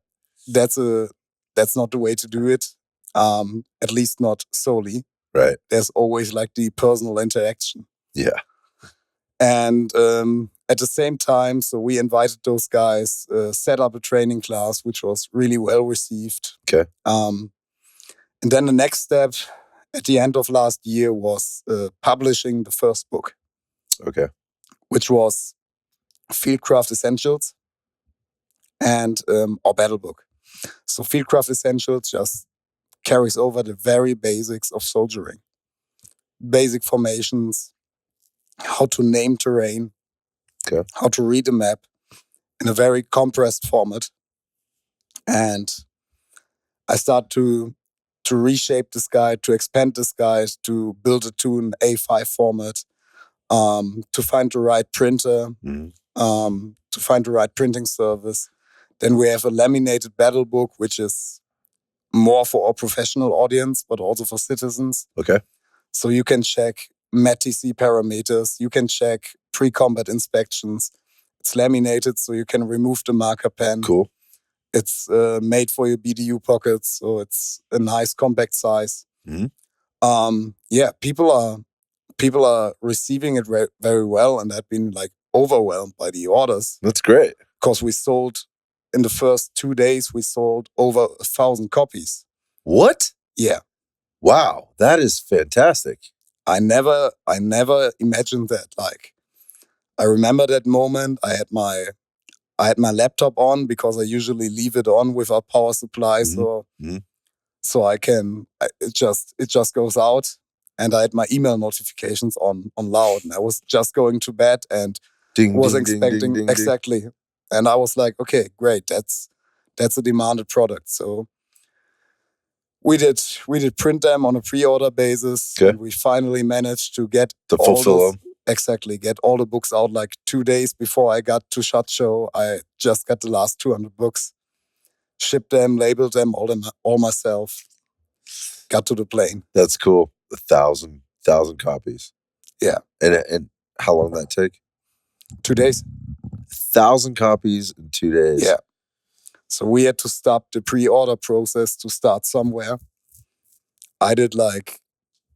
that's not the way to do it. At least not solely. Right. There's always like the personal interaction. Yeah. And at the same time, so we invited those guys, set up a training class, which was really well received. Okay. And then the next step at the end of last year was publishing the first book. Okay. Which was Fieldcraft Essentials and our battle book. So Fieldcraft Essentials just carries over the very basics of soldiering. Basic formations, how to name terrain, okay, how to read a map in a very compressed format. And I start to reshape this guide, to expand this guide, to build it to an A5 format, to find the right printer, to find the right printing service. Then we have a laminated battle book, which is more for our professional audience, but also for citizens. Okay. So you can check METTC parameters, you can check pre-combat inspections. It's laminated, so you can remove the marker pen. Cool. It's made for your BDU pockets, so it's a nice compact size. Yeah, people are receiving it very well, and I've been like overwhelmed by the orders. That's great. Because we sold, in the first 2 days, we sold over 1,000 copies. What? Yeah. Wow, that is fantastic. I never imagined that. Like, I remember that moment. I had my laptop on because I usually leave it on without power supply, so it just goes out. And I had my email notifications on loud, and I was just going to bed and was expecting exactly. And I was like, okay, great, that's a demanded product. So we did print them on a pre-order basis, and we finally managed to get fulfill them. Exactly, get all the books out like 2 days before I got to SHOT Show. I just got the last 200 books, shipped them, labeled them all myself, got to the plane. That's cool. 1,000 copies. Yeah. And how long did that take? 2 days. 1,000 copies in 2 days. Yeah. So we had to stop the pre-order process to start somewhere. I did like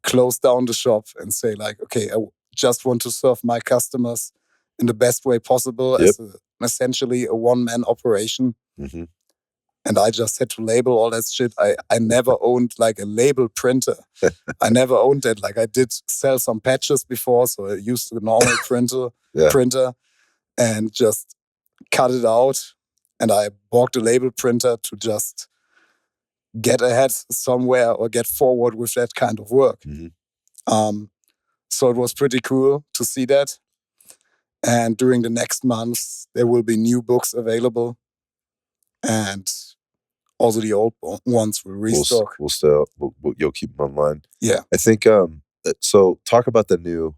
close down the shop and say like, okay, I just want to serve my customers in the best way possible as essentially a one-man operation. And I just had to label all that shit. I never owned like a label printer. I never owned that. Like, I did sell some patches before, so I used a normal printer and just cut it out. And I bought a label printer to just get ahead somewhere or get forward with that kind of work. So it was pretty cool to see that. And during the next months, there will be new books available. And also the old ones will restock. You'll keep them online. Yeah. I think, so talk about the new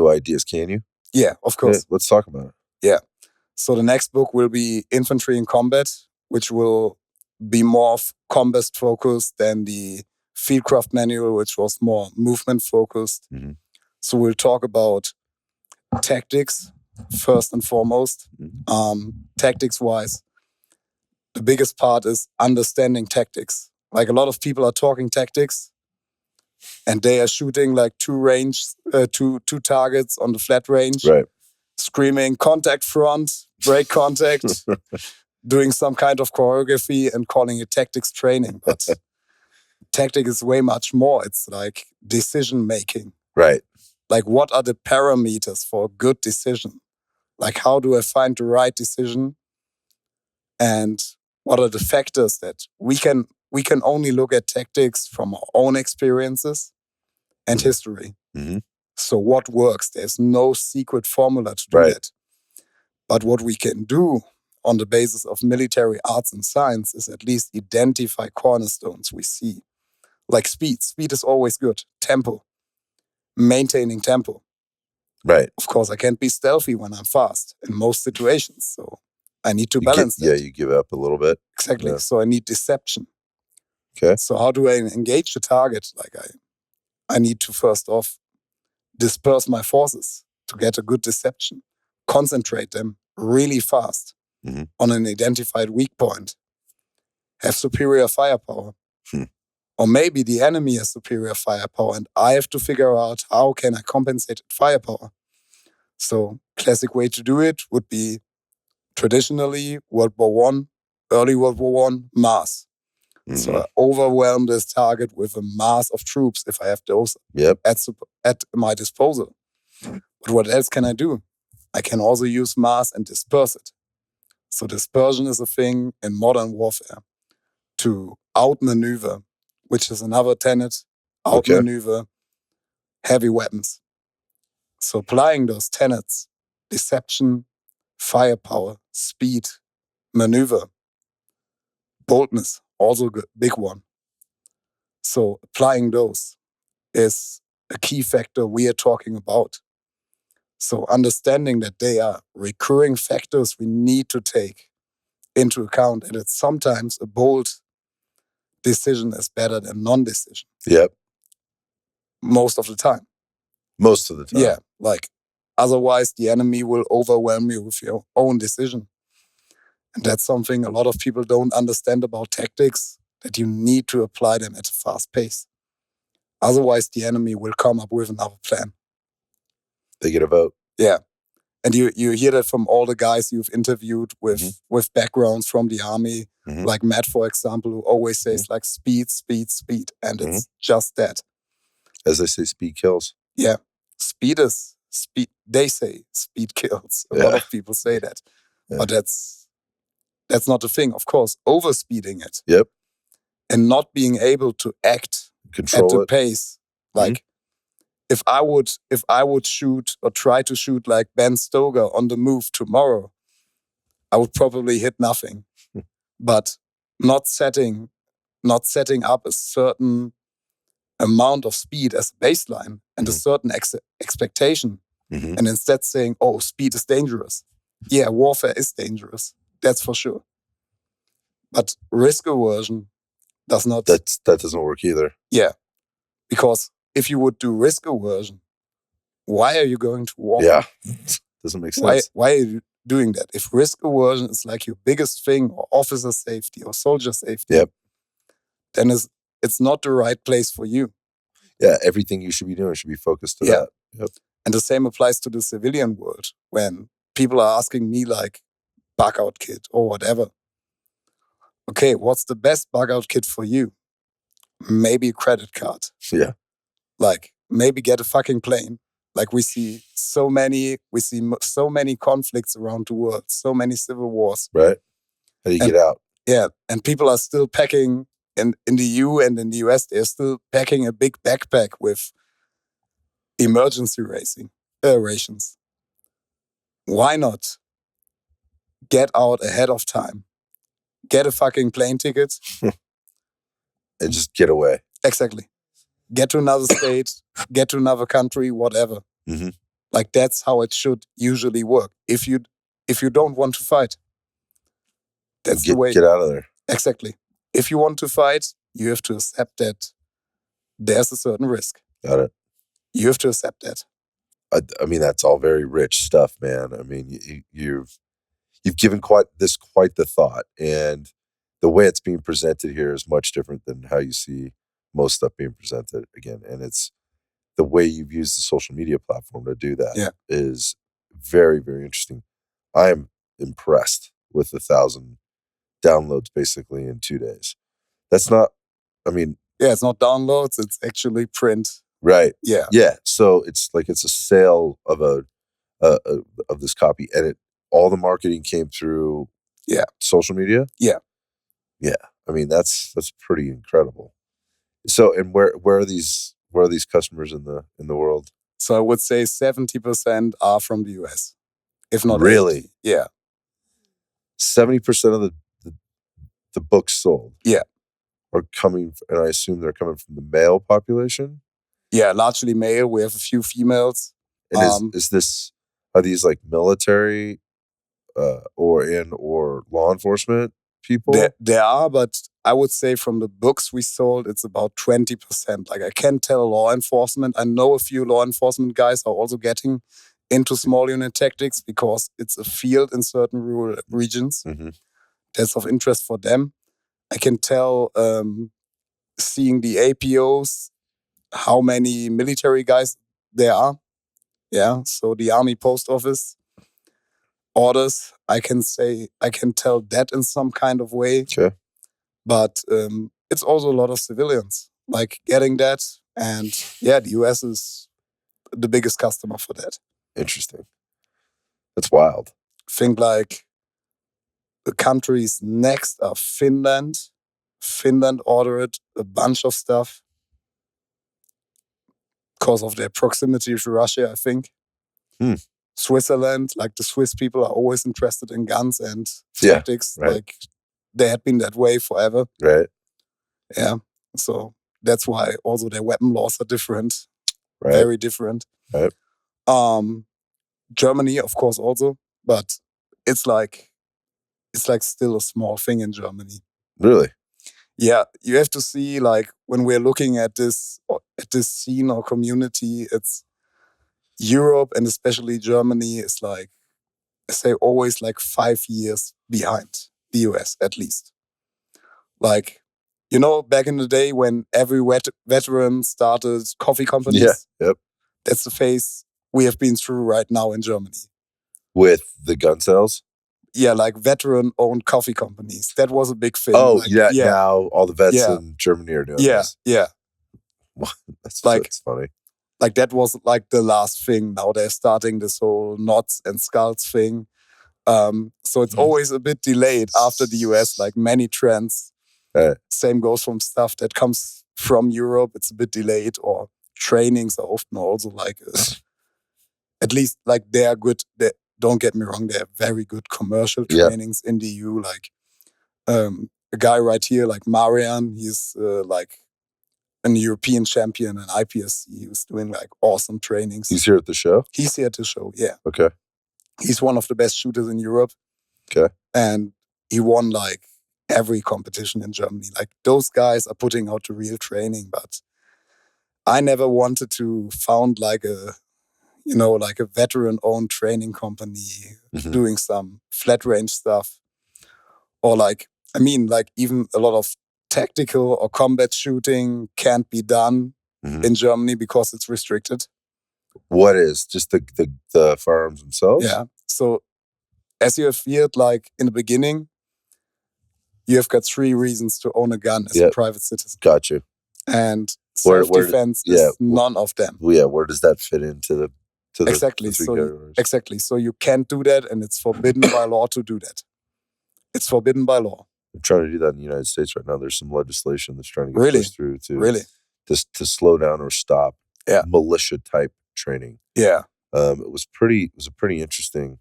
ideas, can you? Yeah, of course. Yeah, let's talk about it. Yeah. So the next book will be Infantry in Combat, which will be more combat focused than the Fieldcraft manual, which was more movement focused. So we'll talk about tactics first and foremost. Tactics wise, the biggest part is understanding tactics. Like, a lot of people are talking tactics and they are shooting like two targets on the flat range. Right. Screaming contact front, break contact, doing some kind of choreography and calling it tactics training. But tactic is way much more. It's like decision making. Right. Like, what are the parameters for a good decision? Like, how do I find the right decision And what are the factors that we can only look at tactics from our own experiences and history. Mm-hmm. So what works? There's no secret formula to do that. But what we can do on the basis of military arts and science is at least identify cornerstones we see. Like speed. Speed is always good. Tempo. Maintaining tempo. Right. Of course, I can't be stealthy when I'm fast in most situations. So I need to balance that. Yeah, you give up a little bit. Exactly. Yeah. So I need deception. Okay. So how do I engage the target? Like I need to first off disperse my forces to get a good deception. Concentrate them really fast on an identified weak point. Have superior firepower. Or maybe the enemy has superior firepower and I have to figure out how can I compensate firepower. So classic way to do it would be traditionally World War I, early World War I, mass. So I overwhelm this target with a mass of troops if I have those at my disposal. But what else can I do? I can also use mass and disperse it. So dispersion is a thing in modern warfare to outmaneuver, which is another tenet, outmaneuver heavy weapons. So applying those tenets, deception, firepower, speed, maneuver, boldness, also a big one. So applying those is a key factor we are talking about. So understanding that they are recurring factors we need to take into account, and that sometimes a bold decision is better than non-decision. Yep. Most of the time. Most of the time. Yeah, like otherwise the enemy will overwhelm you with your own decision. And that's something a lot of people don't understand about tactics, that you need to apply them at a fast pace. Otherwise the enemy will come up with another plan. They get a vote. Yeah. And you hear that from all the guys you've interviewed with backgrounds from the army, like Matt, for example, who always says like speed, speed, speed. And it's just that. As they say, speed kills. Yeah. Speed. They say speed kills. A lot of people say that. Yeah. But that's not the thing. Of course, overspeeding it. Yep. And not being able to act control at the it. pace. Like if I would shoot or try to shoot like Ben Stoker on the move tomorrow, I would probably hit nothing. But not setting up a certain amount of speed as a baseline and a certain expectation, and instead saying, "Oh, speed is dangerous." Yeah, warfare is dangerous. That's for sure. But risk aversion does not. That doesn't work either. Yeah, because if you would do risk aversion, why are you going to war? Yeah, doesn't make sense. Why are you doing that? If risk aversion is like your biggest thing, or officer safety, or soldier safety, then it's not the right place for you. Yeah, everything you should be doing should be focused on that. Yep. And the same applies to the civilian world. When people are asking me like, bug out kit or whatever. Okay, what's the best bug out kit for you? Maybe a credit card. Yeah. Like maybe get a fucking plane. Like we see so many conflicts around the world, so many civil wars. Right. How do you get out? Yeah, and people are still packing in the EU and in the US. They're still packing a big backpack with emergency rations. Why not get out ahead of time? Get a fucking plane ticket. And just get away. Exactly. Get to another state, get to another country, whatever. Like that's how it should usually work. If you don't want to fight, that's the way. Get out of there. Exactly. If you want to fight, you have to accept that there's a certain risk. Got it. You have to accept that. I mean, that's all very rich stuff, man. I mean, you've given quite the thought, and the way it's being presented here is much different than how you see most stuff being presented again. And it's the way you've used the social media platform to do that is very, very interesting. I am impressed with 1,000 downloads basically in 2 days. That's not, I mean. Yeah, it's not downloads, it's actually print. Right. Yeah. Yeah. So it's like it's a sale of of this copy, and all the marketing came through social media? Yeah. Yeah. I mean, that's pretty incredible. So, and where are these customers in the world? So I would say 70% are from the US, if not Really? 80. Yeah. 70% of the books sold. Yeah. Are coming, and I assume they're coming from the male population. Yeah, largely male. We have a few females. And are these like military or law enforcement people? There are, but I would say from the books we sold, it's about 20%. Like I can tell law enforcement. I know a few law enforcement guys are also getting into small unit tactics because it's a field in certain rural regions that's of interest for them. I can tell seeing the APOs how many military guys there are. Yeah, so the Army Post Office orders, I can tell that in some kind of way. Okay. But it's also a lot of civilians like getting that. And yeah, the US is the biggest customer for that. Interesting. That's wild. Think like the countries next are Finland. Finland ordered a bunch of stuff because of their proximity to Russia, I think. Switzerland, like the Swiss people are always interested in guns and tactics. Right. Like they had been that way forever. Right. Yeah. So that's why also their weapon laws are different. Right. Very different. Right. Germany, of course, also, but it's like still a small thing in Germany. Really? Yeah, you have to see like when we're looking at this scene or community, it's Europe and especially Germany is like, I say always like 5 years behind the US at least. Like, you know, back in the day when every veteran started coffee companies. Yeah. Yep. That's the phase we have been through right now in Germany. With the gun sales? Yeah, like veteran-owned coffee companies. That was a big thing. Oh, like, yeah. Now all the vets in Germany are doing this. Yeah. That's funny. Like that was like the last thing. Now they're starting this whole knots and skulls thing. So it's always a bit delayed after the US, like many trends. Same goes from stuff that comes from Europe. It's a bit delayed, or trainings are often also like, at least like they are good. Don't get me wrong, they're very good commercial trainings in the EU. Like a guy right here, like Marian, he's like an European champion in IPSC. He was doing like awesome trainings. He's here at the show? He's here at the show, yeah. Okay. He's one of the best shooters in Europe. Okay. And he won like every competition in Germany. Like those guys are putting out the real training, but I never wanted to found like a veteran-owned training company doing some flat range stuff. Or like, I mean, like even a lot of tactical or combat shooting can't be done in Germany because it's restricted. What is? Just the firearms themselves? Yeah. So as you have feared, like in the beginning, you have got 3 reasons to own a gun as a private citizen. Got you. And self-defense is none of them. Yeah, where does that fit into the exactly. The 3 categories? Exactly. So you can't do that, and it's forbidden by law to do that. It's forbidden by law. I'm trying to do that in the United States right now. There's some legislation that's trying to get pushed through to slow down or stop militia type training. Yeah. It was a pretty interesting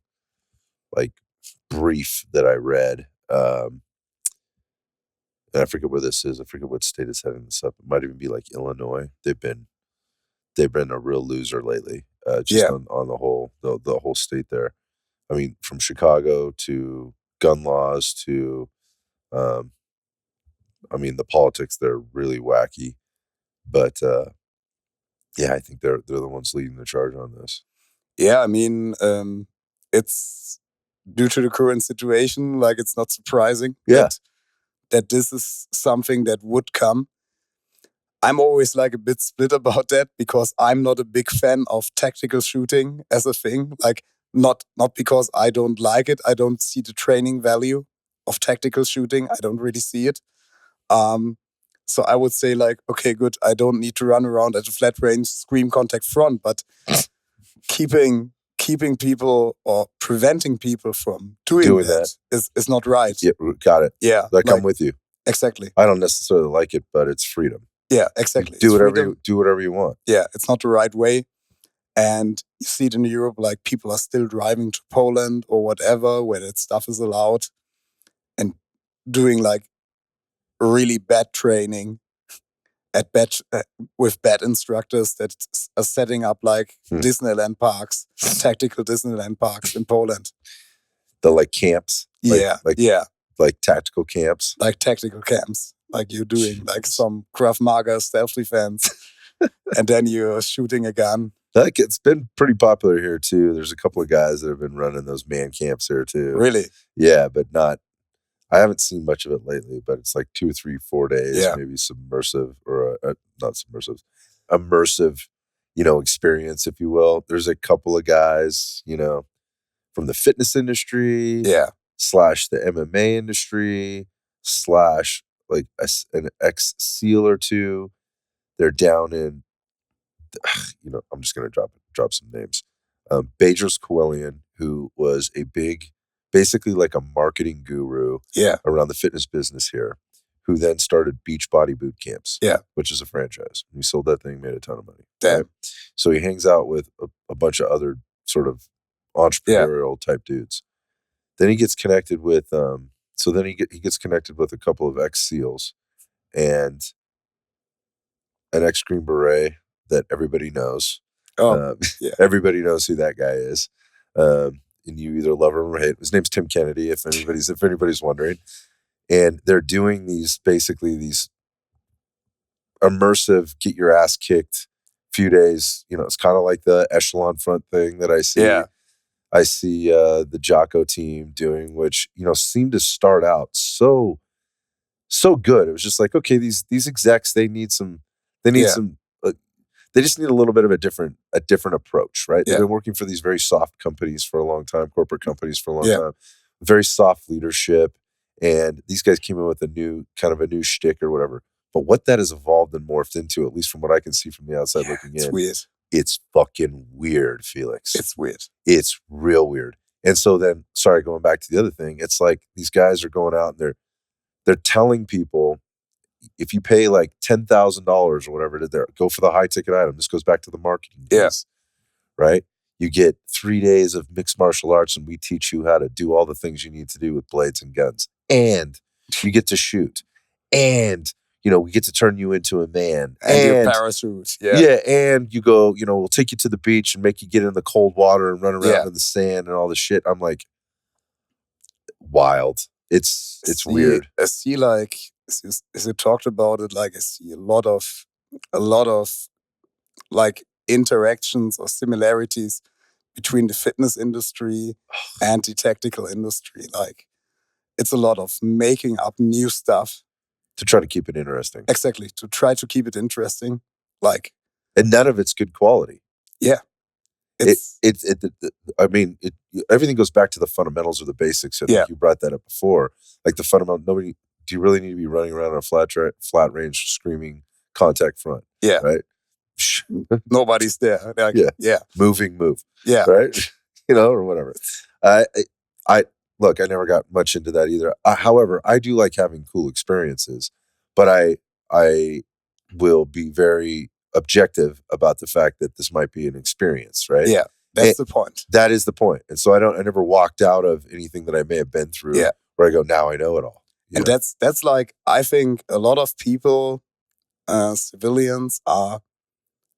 like brief that I read. And I forget where this is. I forget what state is heading this up. It might even be like Illinois. They've been a real loser lately. On the whole state there. I mean, from Chicago to gun laws to, I mean, the politics, they're really wacky. But I think they're the ones leading the charge on this. Yeah, I mean, it's due to the current situation. Like, it's not surprising that this is something that would come. I'm always like a bit split about that because I'm not a big fan of tactical shooting as a thing. Like, not because I don't like it. I don't see the training value of tactical shooting. I don't really see it. So I would say like, okay, good. I don't need to run around at a flat range, scream contact front, but keeping keeping people or preventing people from doing that is not right. Yeah, got it. Yeah, like I'm with you. Exactly. I don't necessarily like it, but it's freedom. Yeah, exactly. Do whatever you want. Yeah, it's not the right way. And you see it in Europe, like people are still driving to Poland or whatever, where that stuff is allowed, and doing like really bad training with bad instructors that are setting up like Disneyland parks, tactical Disneyland parks in Poland. The like camps? Like tactical camps? Like tactical camps. Like you're doing like some Krav Maga self-defense and then you're shooting a gun. Like it's been pretty popular here too. There's a couple of guys that have been running those man camps here too. Really? Yeah, but I haven't seen much of it lately, but it's like 2, 3, 4 days, maybe submersive or not submersive, immersive, experience, if you will. There's a couple of guys, from the fitness industry, / the MMA industry, / like an ex-SEAL or two. They're down in, I'm just going to drop some names. Bedros Koulian, who was basically like a marketing guru around the fitness business here, who then started Beachbody Boot Camps, which is a franchise. He sold that thing, made a ton of money. Damn. Right? So he hangs out with a bunch of other sort of entrepreneurial type dudes. Then he gets connected with, he gets connected with a couple of ex-SEALs and an ex-Green Beret that everybody knows. Everybody knows who that guy is. And you either love him or hate him. His name's Tim Kennedy, if anybody's wondering. And they're doing these immersive, get your ass kicked few days. It's kind of like the echelon front thing that I see. Yeah. I see the Jocko team doing, which, seemed to start out so good. It was just like, okay, these execs, they just need a little bit of a different approach, right? They've been working for these very soft companies for a long time, corporate companies for a long time, very soft leadership. And these guys came in with a new shtick or whatever. But what that has evolved and morphed into, at least from what I can see from the outside looking in, it's weird. It's fucking weird, Felix. It's weird. It's real weird. And so then, going back to the other thing, it's like these guys are going out and they're telling people, if you pay like $10,000 or whatever it is, go for the high ticket item. This goes back to the marketing piece, right? You get 3 days of mixed martial arts and we teach you how to do all the things you need to do with blades and guns. And you get to shoot. And, we get to turn you into a man. And your parachute. Yeah. And you go, we'll take you to the beach and make you get in the cold water and run around in the sand and all this shit. I'm like, wild. It's weird. I see like, as you talked about it, like I see a lot of like interactions or similarities between the fitness industry and the tactical industry. Like it's a lot of making up new stuff to try to keep it interesting. Exactly, to try to keep it interesting. Like, and none of it's good quality. Yeah, everything goes back to the fundamentals or the basics. I think you brought that up before. Like the fundamental, do you really need to be running around on a flat range screaming contact front? Yeah. Right? Nobody's there. Like, Move. Yeah. Right? Or whatever. Look, I never got much into that either. However, I do like having cool experiences, but I will be very objective about the fact that this might be an experience, right? Yeah. That's the point. That is the point. And so I never walked out of anything that I may have been through where I go, now I know it all. And that's like, I think a lot of people, civilians, are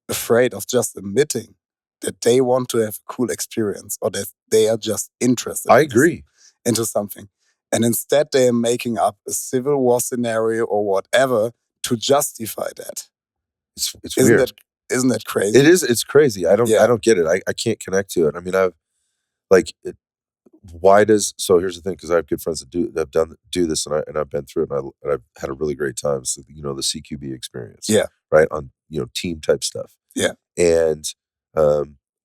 afraid of just admitting that they want to have a cool experience or that they are just interested. I agree. Into something. And instead they are making up a civil war scenario or whatever to justify that. It's weird. Isn't that crazy? It is. It's crazy. I don't get it. I can't connect to it. I mean, so here's the thing, because I have good friends that have do this, and I've been through it, and I've had a really great time. So, the CQB experience, right, on team type stuff, and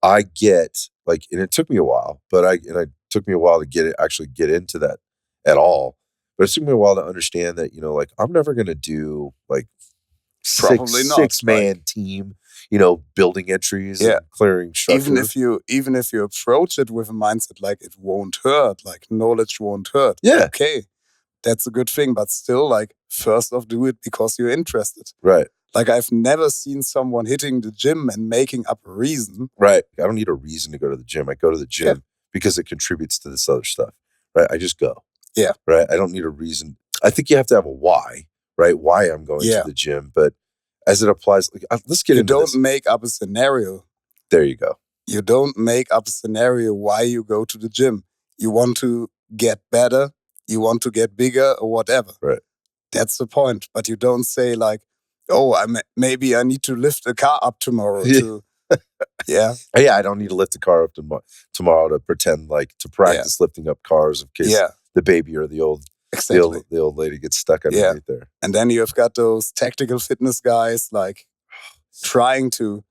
I get like, and it took me a while, but it took me a while to actually get into that at all. But it took me a while to understand that like I'm never gonna do like six-man team. building entries Yeah. and clearing structure. Even if you approach it with a mindset like it won't hurt, like knowledge won't hurt. Yeah. Okay, that's a good thing, but still, like, first off, do it because you're interested. Right. Like, I've never seen someone hitting the gym and making up a reason. Right. I don't need a reason to go to the gym. I go to the gym because it contributes to this other stuff. Right. I just go. Yeah. Right. I don't need a reason. I think you have to have a why, right? Why I'm going to the gym. But as it applies, let's get into this. You don't make up a scenario. There you go. You don't make up a scenario why you go to the gym. You want to get better. You want to get bigger or whatever. Right. That's the point. But you don't say like, oh, maybe I need to lift a car up tomorrow. Yeah. Yeah, I don't need to lift the car up tomorrow to pretend like to practice lifting up cars in case the baby or the old lady gets stuck underneath there. And then you've got those tactical fitness guys like trying to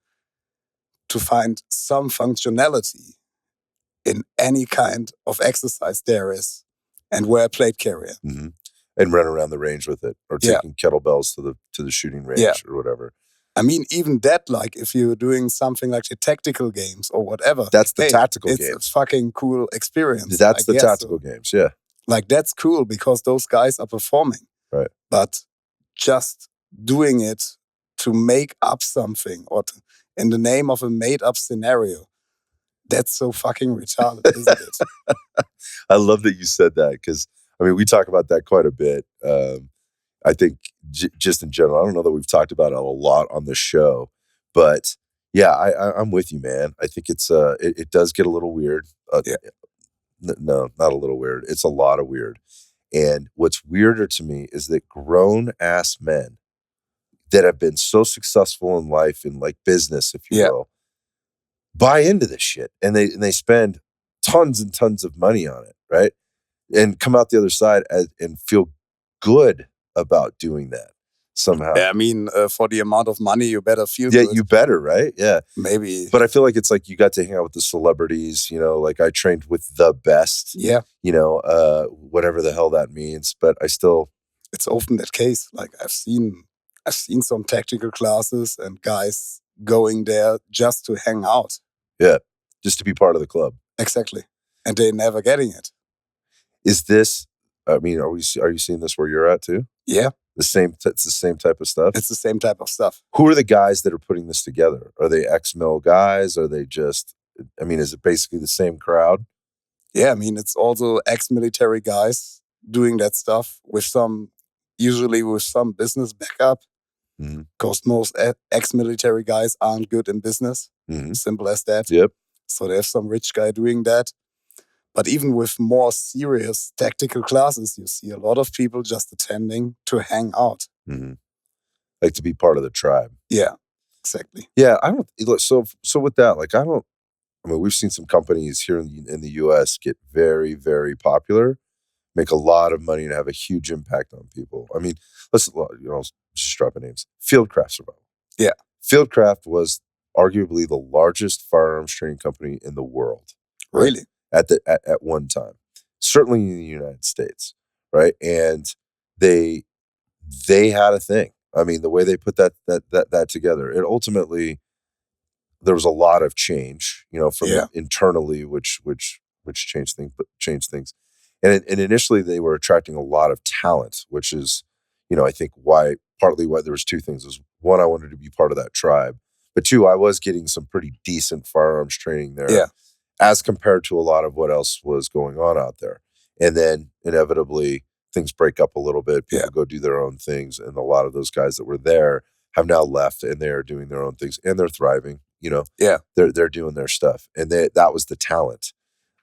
find some functionality in any kind of exercise there is and wear a plate carrier. Mm-hmm. And run around the range with it, or taking kettlebells to the shooting range or whatever. I mean, even that, like, if you're doing something like the tactical games or whatever. That's the tactical games. It's a fucking cool experience. That's the tactical games, yeah. Like, that's cool because those guys are performing. Right. But just doing it to make up something or in the name of a made-up scenario, that's so fucking retarded, isn't it? I love that you said that because, I mean, we talk about that quite a bit. I think just in general, I don't know that we've talked about it a lot on the show, but yeah, I'm with you, man. I think it does get a little weird. No, not a little weird. It's a lot of weird. And what's weirder to me is that grown ass men that have been so successful in life, in like business, if you will, buy into this shit and they spend tons and tons of money on it, right? And come out the other side and feel good about doing that somehow. Yeah, I mean, for the amount of money, you better feel good. Yeah, you better, right? Yeah. Maybe. But I feel like it's like you got to hang out with the celebrities, like I trained with the best. Yeah. Whatever the hell that means. But I still... It's often that case. Like I've seen some tactical classes and guys going there just to hang out. Yeah, just to be part of the club. Exactly. And they're never getting it. Is this, I mean, are you seeing this where you're at too? Yeah. It's the same type of stuff? It's the same type of stuff. Who are the guys that are putting this together? Are they ex-mil guys? Are they just, I mean, is it basically the same crowd? Yeah, I mean, it's also ex-military guys doing that stuff usually with some business backup. Because most ex-military guys aren't good in business. Simple as that. Yep. So there's some rich guy doing that. But even with more serious tactical classes, you see a lot of people just attending to hang out. Like to be part of the tribe. Yeah, exactly. Yeah, I don't. So with that, like I mean, we've seen some companies here in the U.S. get very, very popular, make a lot of money, and have a huge impact on people. I mean, let's just dropping names. Fieldcraft Survival. Yeah, Fieldcraft was arguably the largest firearms training company in the world. Right? Really? At one time, certainly in the United States, right? And they had a thing. I mean, the way they put that together, it ultimately there was a lot of change, from internally, which changed things. And initially they were attracting a lot of talent, which is, I think partly why there was two things. Was one, I wanted to be part of that tribe, but two, I was getting some pretty decent firearms training there. Yeah. As compared to a lot of what else was going on out there. And then inevitably things break up a little bit. People go do their own things. And a lot of those guys that were there have now left and they're doing their own things and they're thriving, Yeah. They're doing their stuff. And that was the talent.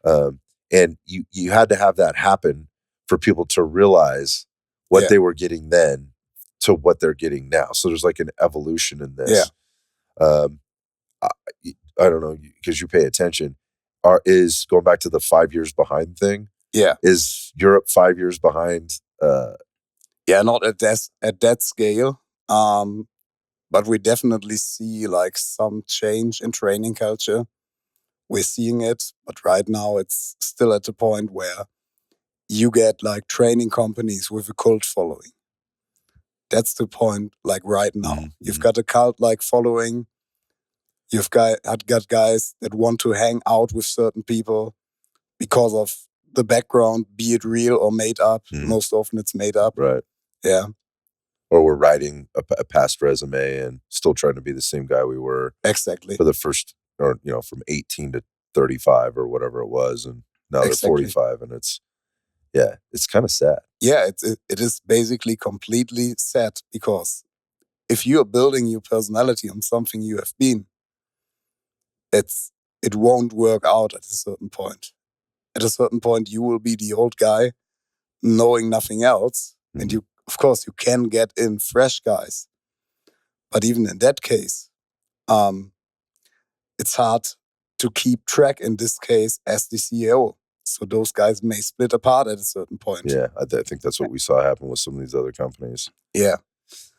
And you had to have that happen for people to realize what they were getting then to what they're getting now. So there's like an evolution in this. Yeah. I don't know, because you pay attention. Is going back to the 5 years behind thing. Yeah. Is Europe 5 years behind? Not at that scale. But we definitely see like some change in training culture. We're seeing it, but right now it's still at the point where you get like training companies with a cult following. That's the point, like right now. You've got a cult like following Had got guys that want to hang out with certain people because of the background, be it real or made up. Most often it's made up. Right. Yeah. Or we're writing a past resume and still trying to be the same guy we were. Exactly. For the first, or from 18 to 35 or whatever it was, and now they're 45, and it's kind of sad. Yeah, it is basically completely sad, because if you are building your personality on something you have been, it won't work out at a certain point. At a certain point, you will be the old guy knowing nothing else. And you, of course, you can get in fresh guys. But even in that case, it's hard to keep track in this case as the CEO. So those guys may split apart at a certain point. Yeah, I think that's what we saw happen with some of these other companies. Yeah.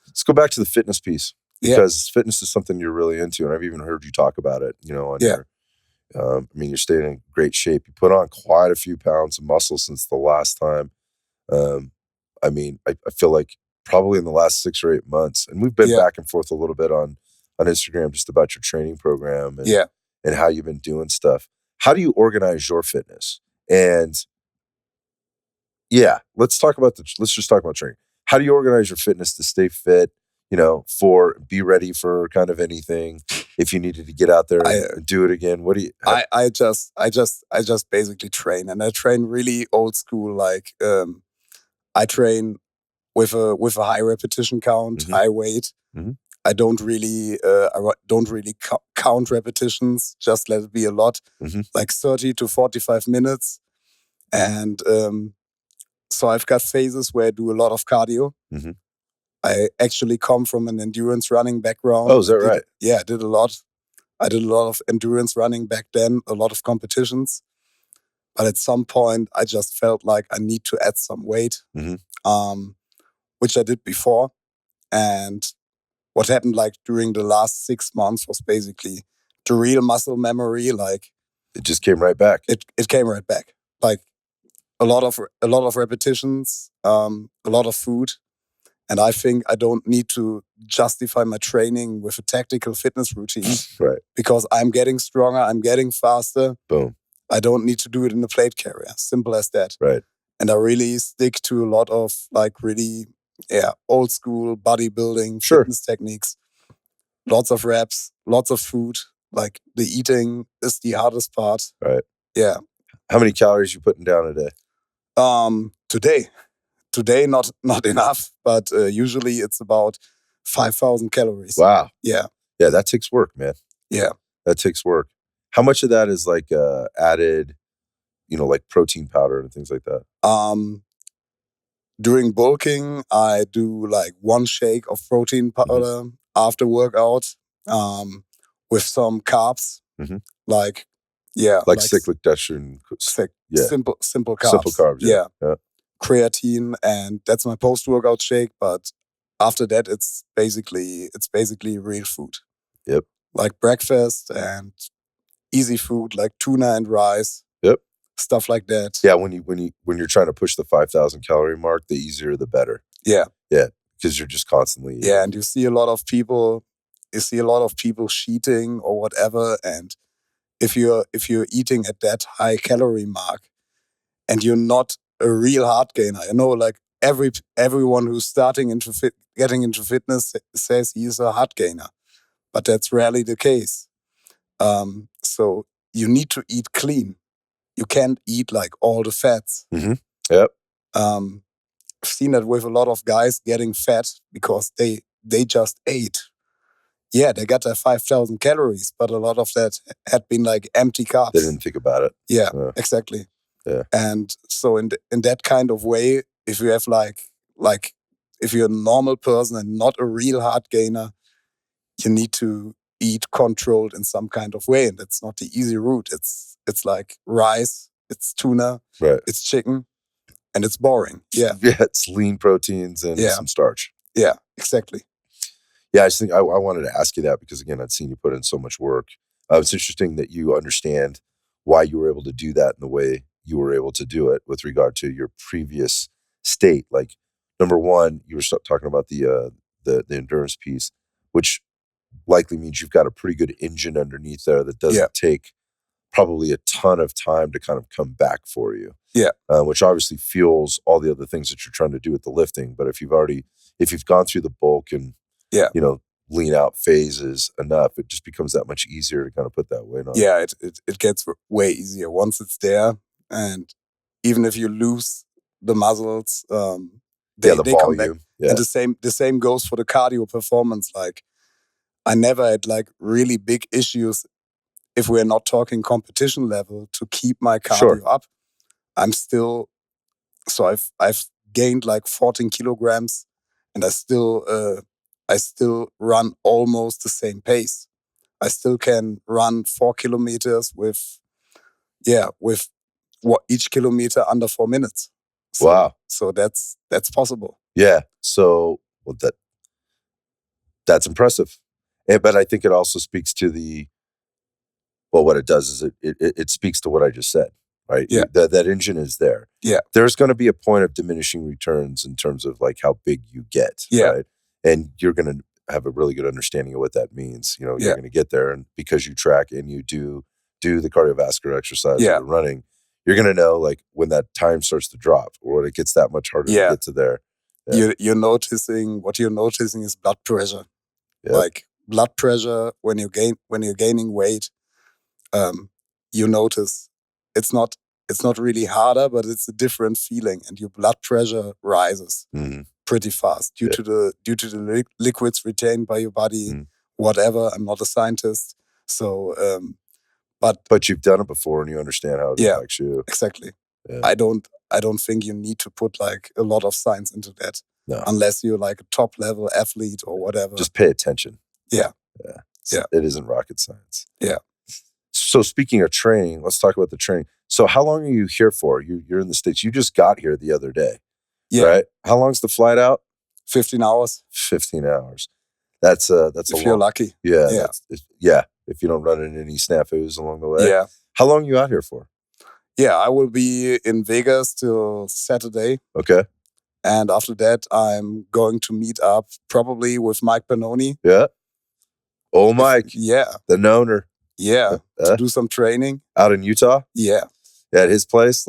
Let's go back to the fitness piece, because fitness is something you're really into, and I've even heard you talk about it, on your, you're staying in great shape. You put on quite a few pounds of muscle since the last time. I feel like probably in the last 6 or 8 months, and we've been back and forth a little bit on Instagram just about your training program and how you've been doing stuff. How do you organize your fitness? And let's just talk about training. How do you organize your fitness to stay fit, be ready for kind of anything if you needed to get out there and do it again? What do you I just basically train, and I train really old school. Like I train with a high repetition count, high weight. I don't really count repetitions, just let it be a lot, like 30 to 45 minutes. And so I've got phases where I do a lot of cardio. I actually come from an endurance running background. Oh, is that right? I did a lot. I did a lot of endurance running back then, a lot of competitions. But at some point, I just felt like I need to add some weight, which I did before. And what happened like during the last 6 months was basically the real muscle memory. Like it just came right back. It came right back. Like a lot of repetitions, a lot of food. And I think I don't need to justify my training with a tactical fitness routine. Right. Because I'm getting stronger, I'm getting faster. Boom. I don't need to do it in a plate carrier. Simple as that. Right. And I really stick to a lot of like really, old school bodybuilding, fitness techniques. Lots of reps, lots of food. Like the eating is the hardest part. Right. Yeah. How many calories you putting down a day? Today, not enough, but usually it's about 5,000 calories. Wow. Yeah. Yeah, that takes work, man. Yeah. That takes work. How much of that is like added, like protein powder and things like that? During bulking, I do like 1 shake of protein powder after workout, with some carbs. Like cyclic dextrin. Simple carbs. Simple carbs. Yeah. Creatine, and that's my post-workout shake. But after that, it's basically real food. Yep. Like breakfast and easy food like tuna and rice. Yep. Stuff like that. Yeah, when you're trying to push the 5,000 calorie mark, the easier the better. Yeah. Yeah, because you're just constantly. Yeah, and you see a lot of people cheating or whatever, and if you're eating at that high calorie mark and you're not a real hard gainer, like everyone who's starting getting into fitness says he's a hard gainer, but that's rarely the case. So you need to eat clean. You can't eat like all the fats. Yep. I've seen that with a lot of guys getting fat because they just ate. Yeah, they got their 5,000 calories, but a lot of that had been like empty carbs. They didn't think about it. Yeah, exactly. Yeah. And so in that kind of way, if you have like if you're a normal person and not a real hard gainer, you need to eat controlled in some kind of way, and that's not the easy route. It's like rice, it's tuna, right? It's chicken, and it's boring. Yeah, it's lean proteins and some starch. Yeah, exactly. Yeah, I just think I wanted to ask you that because again, I'd seen you put in so much work. It's interesting that you understand why you were able to do that in the way you were able to do it with regard to your previous state. Like number one, you were talking about the endurance piece, which likely means you've got a pretty good engine underneath there that doesn't take probably a ton of time to kind of come back for you. Yeah. Which obviously fuels all the other things that you're trying to do with the lifting. But if you've gone through the bulk and, lean out phases enough, it just becomes that much easier to kind of put that weight on. Yeah, it gets way easier once it's there. And even if you lose the muscles, they come back. Yeah. And the same goes for the cardio performance. Like, I never had like really big issues if we're not talking competition level to keep my cardio up. I'm still, so I've gained like 14 kilograms, and I still run almost the same pace. I still can run 4 kilometers with what each kilometer under 4 minutes. So, wow. So that's possible. Yeah. So that's impressive. But I think it also speaks to what it does is it speaks to what I just said, right? Yeah. That engine is there. Yeah. There's going to be a point of diminishing returns in terms of like how big you get, right? And you're going to have a really good understanding of what that means. You're going to get there, and because you track and you do the cardiovascular exercise or the running, you're going to know like when that time starts to drop or when it gets that much harder to get to there. Yeah. You're noticing is blood pressure. Yeah. Like blood pressure when you're gaining weight, you notice it's not really harder, but it's a different feeling, and your blood pressure rises pretty fast due to the liquids retained by your body. Whatever. I'm not a scientist, so but you've done it before and you understand how it affects you. Exactly. Yeah. I don't think you need to put like a lot of science into that. No. Unless you're like a top level athlete or whatever. Just pay attention. Yeah. It isn't rocket science. Yeah. So speaking of training, let's talk about the training. So how long are you here for? You're in the States. You just got here the other day. Yeah. Right? How long's the flight out? 15 hours. 15 hours. That's if you're lucky. Yeah. Yeah. If you don't run into any snafus along the way. Yeah. How long are you out here for? Yeah, I will be in Vegas till Saturday. Okay. And after that, I'm going to meet up probably with Mike Benoni. Yeah. Oh, Mike. Yeah. The knower. Yeah. To do some training. Out in Utah? Yeah. At his place?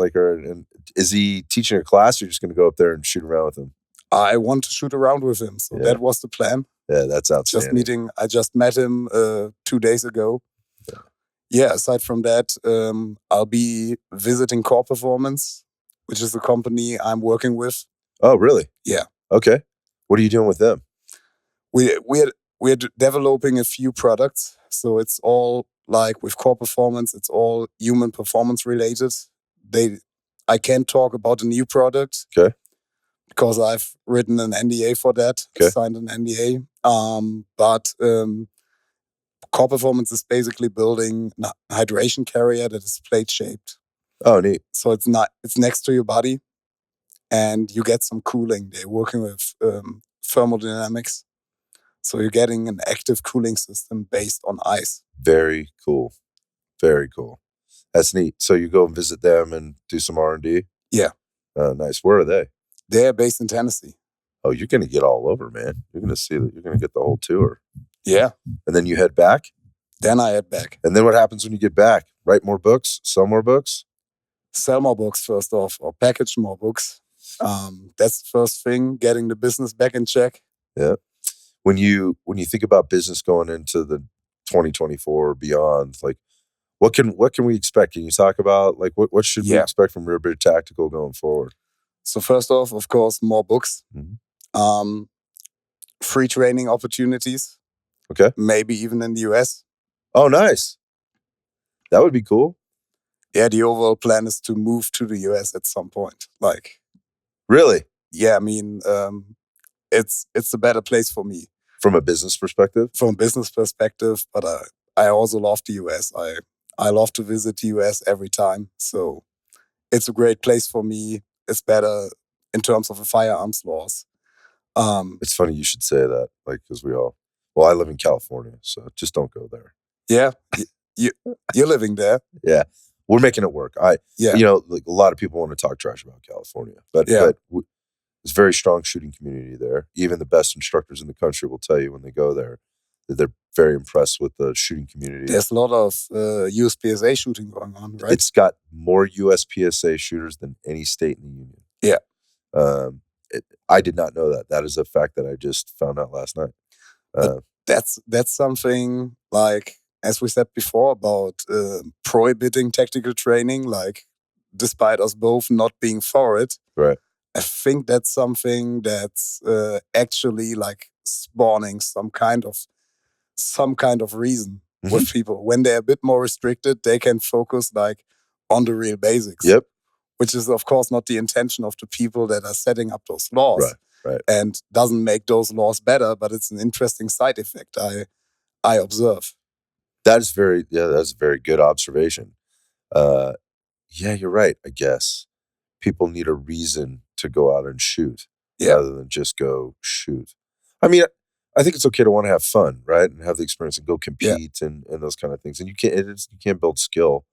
Is he teaching a class or you're just going to go up there and shoot around with him? I want to shoot around with him. So that was the plan. Yeah, that's outstanding. I just met him 2 days ago. Yeah, aside from that, I'll be visiting Core Performance, which is the company I'm working with. Oh, really? Yeah. Okay. What are you doing with them? We're developing a few products. So it's all like with Core Performance, it's all human performance related. I can't talk about a new product. Okay. Because I've written an NDA for that, signed an NDA. But Core Performance is basically building a hydration carrier that is plate shaped. Oh, neat. So it's next to your body, and you get some cooling. They're working with thermodynamics. So you're getting an active cooling system based on ice. Very cool. Very cool. That's neat. So you go and visit them and do some R&D? Yeah. Nice. Where are they? They're based in Tennessee. Oh, you're going to get all over, man. You're going to see that. You're going to get the whole tour. Yeah. And then you head back? Then I head back. And then what happens when you get back? Write more books? Sell more books? Sell more books, first off, or package more books. That's the first thing, getting the business back in check. Yeah. When you think about business going into the 2024 or beyond, like what can we expect? Can you talk about like what should we expect from Rear Beard Tactical going forward? So first off, of course, more books. Mm-hmm. Free training opportunities. Okay. Maybe even in the US. Oh, nice. That would be cool. Yeah, the overall plan is to move to the US at some point. Like, really? Yeah, I mean, it's a better place for me. From a business perspective? From a business perspective, but I also love the US. I love to visit the US every time. So it's a great place for me. It's better in terms of the firearms laws. It's funny you should say that, like, because I live in California, so just don't go there. Yeah, you're living there. Yeah, we're making it work. Like a lot of people want to talk trash about California, but there's a very strong shooting community there. Even the best instructors in the country will tell you when they go there that they're very impressed with the shooting community. There's a lot of USPSA shooting going on, right? It's got more USPSA shooters than any state in the union. Yeah. I did not know that. That is a fact that I just found out last night. That's something, like, as we said before, about prohibiting tactical training, like, despite us both not being for it. Right. I think that's something that's actually, like, spawning some kind of reason with people. When they're a bit more restricted, they can focus, like, on the real basics. Yep. Which is, of course, not the intention of the people that are setting up those laws. Right. And doesn't make those laws better, but it's an interesting side effect I observe. That's a very good observation. Yeah, you're right, I guess. People need a reason to go out and shoot rather than just go shoot. I mean, I think it's okay to want to have fun, right? And have the experience and go compete and those kind of things. And you can't build skill.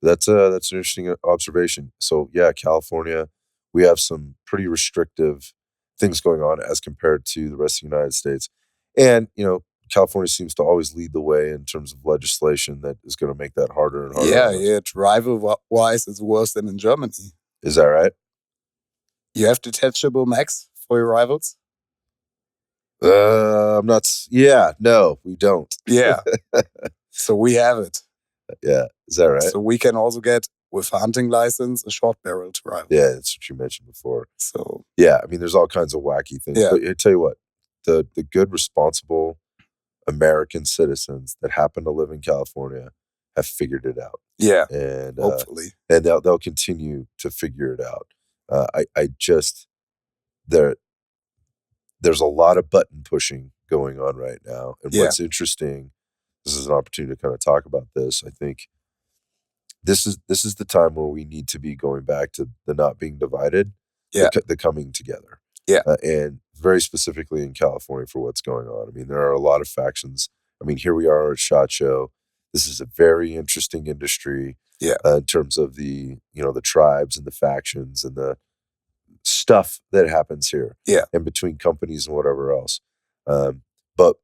That's an interesting observation. So yeah, California, we have some pretty restrictive things going on as compared to the rest of the United States. And, California seems to always lead the way in terms of legislation that is going to make that harder and harder. Yeah, rival-wise, it's worse than in Germany. Is that right? You have detachable mags for your rivals? No, we don't. Yeah. So we have it. Yeah, is that right? So we can also get, with a hunting license, a short barrel to rival. Yeah, that's what you mentioned before. So yeah, I mean, there's all kinds of wacky things. Yeah. But I tell you what, the good, responsible American citizens that happen to live in California have figured it out. Yeah, and hopefully. And they'll continue to figure it out. There's a lot of button pushing going on right now. And what's interesting, this is an opportunity to kind of talk about this. I think this is the time where we need to be going back to the not being divided, the coming together. Yeah. And very specifically in California for what's going on. I mean, there are a lot of factions. I mean, here we are at SHOT Show. This is a very interesting industry in terms of the tribes and the factions and the stuff that happens here and between companies and whatever else. But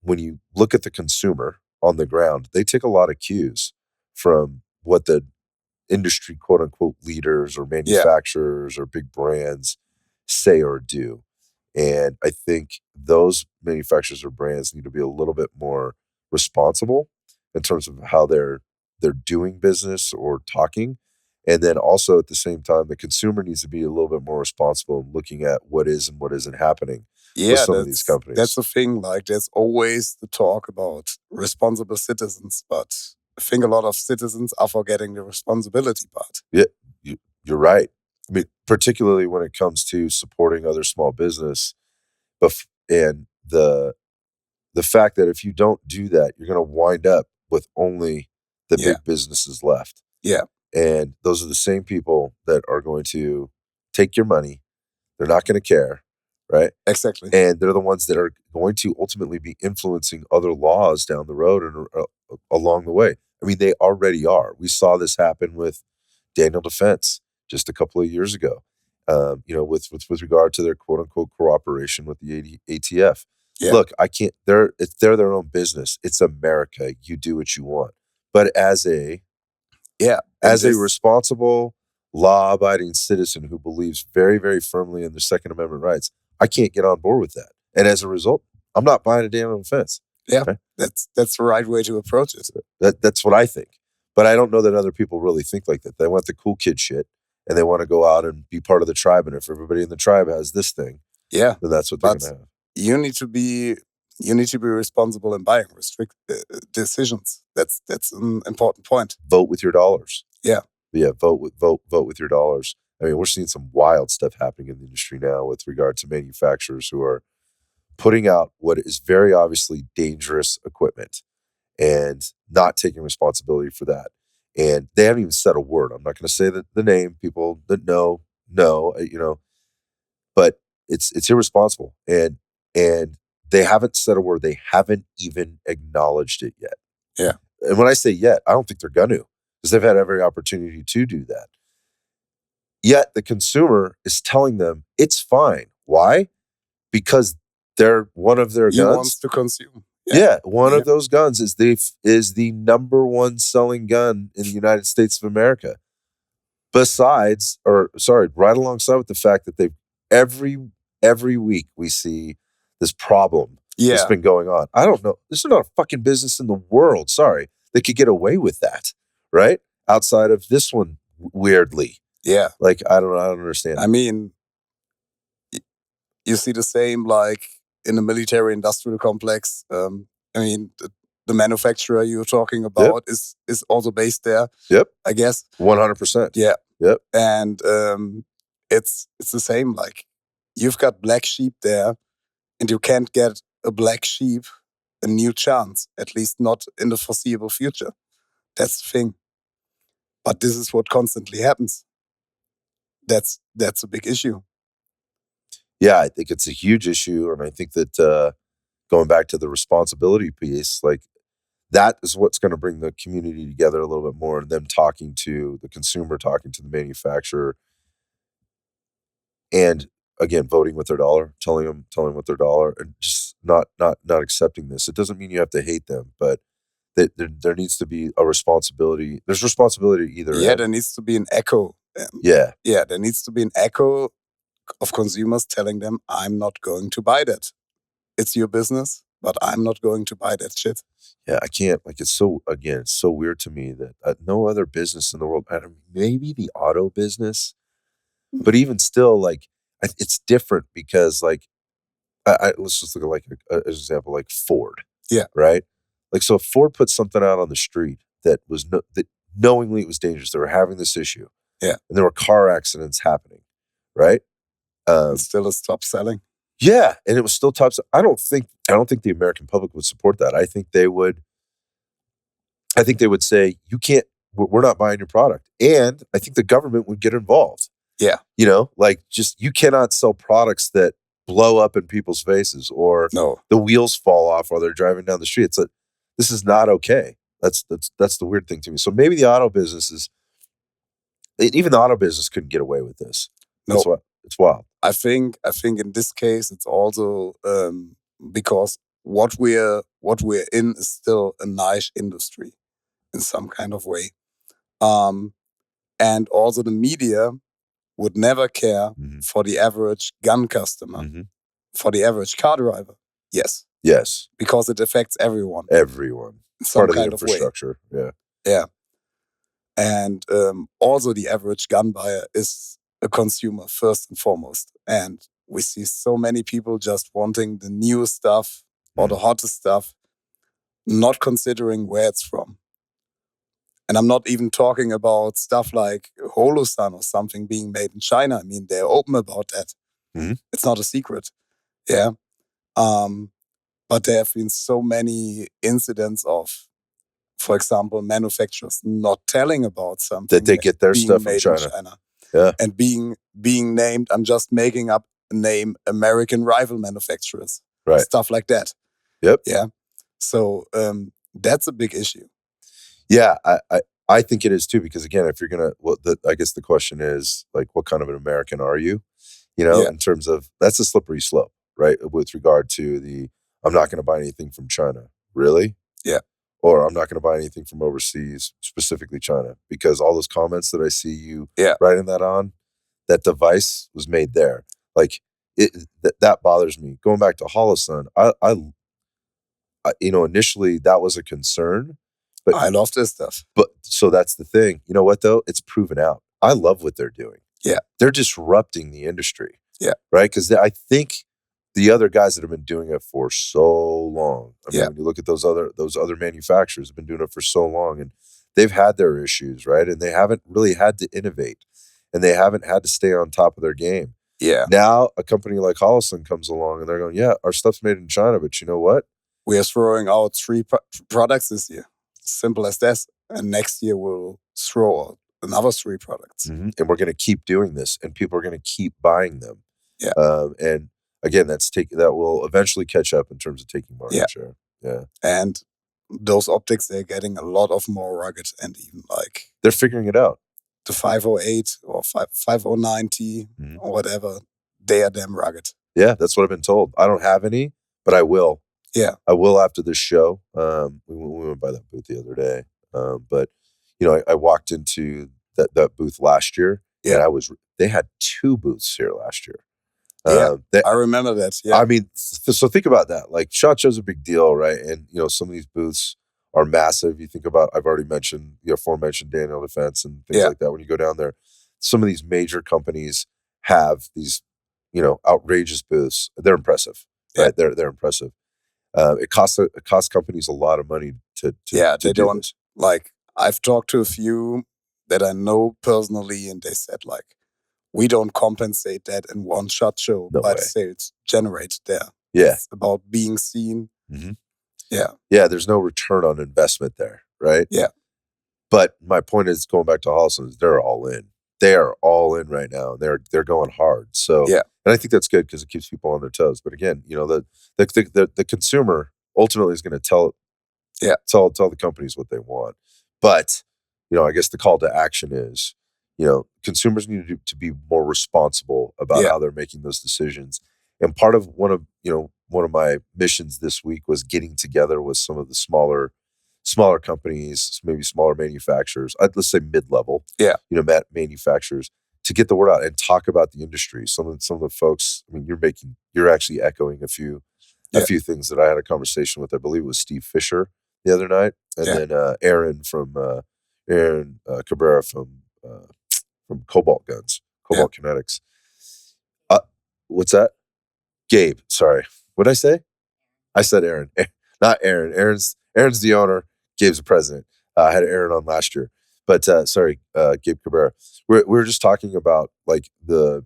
when you look at the consumer on the ground, they take a lot of cues from what the industry quote unquote leaders or manufacturers or big brands say or do. And I think those manufacturers or brands need to be a little bit more responsible in terms of how they're doing business or talking. And then also at the same time, the consumer needs to be a little bit more responsible in looking at what is and what isn't happening with some of these companies. That's the thing. Like, there's always the talk about responsible citizens, but I think a lot of citizens are forgetting the responsibility part. Yeah, you're right. I mean, particularly when it comes to supporting other small business, and the fact that if you don't do that, you're going to wind up with only the big businesses left. Yeah. And those are the same people that are going to take your money. They're not going to care, right? Exactly. And they're the ones that are going to ultimately be influencing other laws down the road and along the way. I mean, they already are. We saw this happen with Daniel Defense just a couple of years ago, with regard to their quote unquote cooperation with the ATF. Yeah. Look, I can't. They're their own business. It's America. You do what you want. But as a responsible, law-abiding citizen who believes very, very firmly in the Second Amendment rights, I can't get on board with that. And as a result, I'm not buying a Daniel Defense. Yeah, okay? That's the right way to approach it. That's what I think. But I don't know that other people really think like that. They want the cool kid shit, and they want to go out and be part of the tribe. And if everybody in the tribe has this thing, then that's what they're going to have. You need to be responsible in buying decisions. That's an important point. Vote with your dollars. Yeah. Vote with your dollars. I mean, we're seeing some wild stuff happening in the industry now with regard to manufacturers who are putting out what is very obviously dangerous equipment and not taking responsibility for that. And they haven't even said a word. I'm not going to say the name. People that know, but it's irresponsible. And they haven't said a word. They haven't even acknowledged it yet. Yeah. And when I say yet, I don't think they're going to, because they've had every opportunity to do that. Yet the consumer is telling them it's fine. Why? Because they're one of their guns. He wants to consume. Yeah, one of those guns is the number one selling gun in the United States of America. Right alongside with the fact that every week we see this problem that's been going on. I don't know. There's not a fucking business in the world, that could get away with that, right? Outside of this one, weirdly. Yeah. Like, I don't understand. I mean, you see the same like in the military industrial complex. I mean, the manufacturer you're talking about is also based there. Yep. I guess. 100%. Yeah. Yep. And it's the same. Like, you've got black sheep there, and you can't get a black sheep a new chance, at least not in the foreseeable future. That's the thing. But this is what constantly happens. That's a big issue. Yeah, I think it's a huge issue, and I think that going back to the responsibility piece, like, that is what's going to bring the community together a little bit more, and them talking to the consumer, talking to the manufacturer, and again, voting with their dollar, telling them with their dollar, and just not accepting this. It doesn't mean you have to hate them, but there needs to be a responsibility. There's responsibility either. Yeah, there needs to be an echo. Yeah, there needs to be an echo of consumers telling them, I'm not going to buy that. It's your business, but I'm not going to buy that shit. Yeah, I can't. Like, it's so weird to me that no other business in the world, maybe the auto business, but even still, like, it's different because, like, let's just look at like an example, like Ford. Yeah. Right. Like, so if Ford put something out on the street that was that knowingly it was dangerous, they were having this issue. Yeah. And there were car accidents happening. Right. Still is top selling. Yeah, and it was still top. I don't think the American public would support that. I think they would say, you can't. We're not buying your product, and I think the government would get involved. Yeah, like, just, you cannot sell products that blow up in people's faces, or the wheels fall off while they're driving down the street. This is not okay. That's the weird thing to me. So maybe the auto business even the auto business couldn't get away with this. No, it's wild. I think in this case it's also because what we're in is still a niche industry in some kind of way, and also the media would never care for the average gun customer, for the average car driver. Yes, because it affects everyone. It's part of the infrastructure. Yeah, and also the average gun buyer is a consumer first and foremost, and we see so many people just wanting the newest stuff or the hottest stuff, not considering where it's from. And I'm not even talking about stuff like Holosun or something being made in China. I mean, they're open about that. It's not a secret. Yeah. But there have been so many incidents of, for example, manufacturers not telling about something that they get their stuff from China. Yeah. And being named, I'm just making up a name, American rival manufacturers. Right. Stuff like that. Yep. Yeah. So that's a big issue. Yeah, I think it is too, because again, if you're gonna, I guess the question is, like, what kind of an American are you? In terms of, that's a slippery slope, right? With regard to I'm not going to buy anything from China, really? Yeah. Or I'm not going to buy anything from overseas, specifically China, because all those comments that I see you writing that on, that device was made there. Like, that bothers me. Going back to Holosun, I initially that was a concern. But I love this stuff. But so that's the thing. You know what, though? It's proven out. I love what they're doing. Yeah. They're disrupting the industry. Yeah. Right? Because I think the other guys that have been doing it for so long. I mean, when you look at those other manufacturers have been doing it for so long, and they've had their issues, right? And they haven't really had to innovate, and they haven't had to stay on top of their game. Yeah. Now a company like Holosun comes along, and they're going, yeah, our stuff's made in China, but you know what? We are throwing out 3 products this year. Simple as that. And next year we'll throw out another 3 products. And we're going to keep doing this, and people are going to keep buying them. Yeah. And again, that will eventually catch up in terms of taking market share. Yeah. And those optics, they're getting a lot of more rugged, and even like, they're figuring it out. The 508 or 509T or whatever, they are damn rugged. Yeah, that's what I've been told. I don't have any, but I will. Yeah. I will after this show. We went by that booth the other day. But I walked into that booth last year, Yeah. and they had 2 booths here last year. Yeah, I remember that. Yeah. I mean, so think about that. Like, SHOT Show's a big deal, right? And some of these booths are massive. You think about, I've already mentioned the aforementioned Daniel Defense and things like that. When you go down there, some of these major companies have these, outrageous booths. They're impressive, right? They're impressive. It costs companies a lot of money to they do don't this. like. I've talked to a few that I know personally, and they said like, we don't compensate that in one SHOT Show by the sales generated there. Yeah, it's about being seen. Mm-hmm. Yeah. There's no return on investment there, right? Yeah. But my point is, going back to Hollison's, they're all in. They are all in right now. They're going hard. So yeah, and I think that's good because it keeps people on their toes. But again, the consumer ultimately is going to tell the companies what they want. But I guess the call to action is, consumers need to be more responsible about how they're making those decisions. And part of one of my missions this week was getting together with some of the smaller companies, maybe smaller manufacturers, let's say mid-level, manufacturers, to get the word out and talk about the industry. Some of the folks, I mean, you're actually echoing a few things that I had a conversation with. I believe it was Steve Fisher the other night, and then Aaron Cabrera from Cobalt Kinetics. What's that? Gabe. Sorry, what did I say? I said Aaron, not Aaron. Aaron's the owner. Gabe's the president. I had Aaron on last year, but sorry, Gabe Cabrera. We were just talking about like those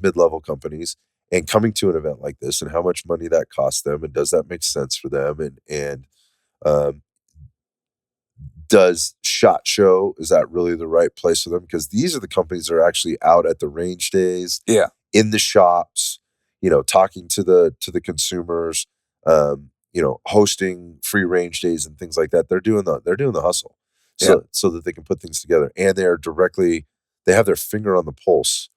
mid-level companies and coming to an event like this and how much money that costs them, and does that make sense for them? And does SHOT Show, is that really the right place for them? Because these are the companies that are actually out at the range days, in the shops, talking to the consumers, hosting free range days and things like that. They're doing the hustle, so that they can put things together, and they have their finger on the pulse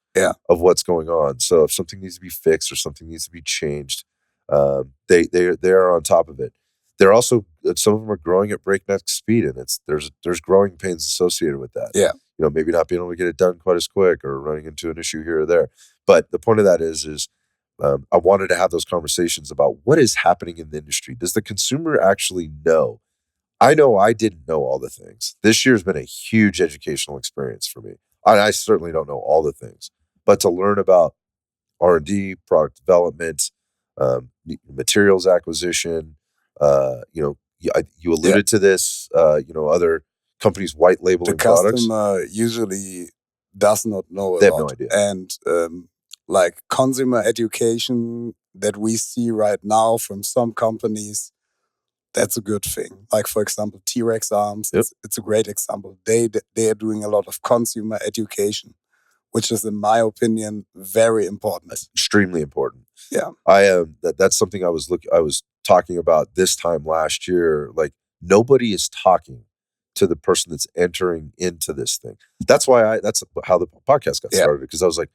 of what's going on. So if something needs to be fixed or something needs to be changed, they are on top of it. They're also, some of them are growing at breakneck speed, and there's growing pains associated with that. Yeah. Maybe not being able to get it done quite as quick, or running into an issue here or there. But the point of that is I wanted to have those conversations about what is happening in the industry. Does the consumer actually know? I know I didn't know all the things. This year's been a huge educational experience for me. I certainly don't know all the things, but to learn about R&D, product development, materials acquisition, you alluded to this, other companies white labeling products. The customer usually does not know a lot. They have no idea. And like consumer education that we see right now from some companies, that's a good thing. Like, for example, T-Rex Arms, it's a great example. They are doing a lot of consumer education, which is, in my opinion, very important. Extremely important. Yeah. That's something I was talking about this time last year. Like, nobody is talking to the person that's entering into this thing. That's how the podcast got started, because I was like,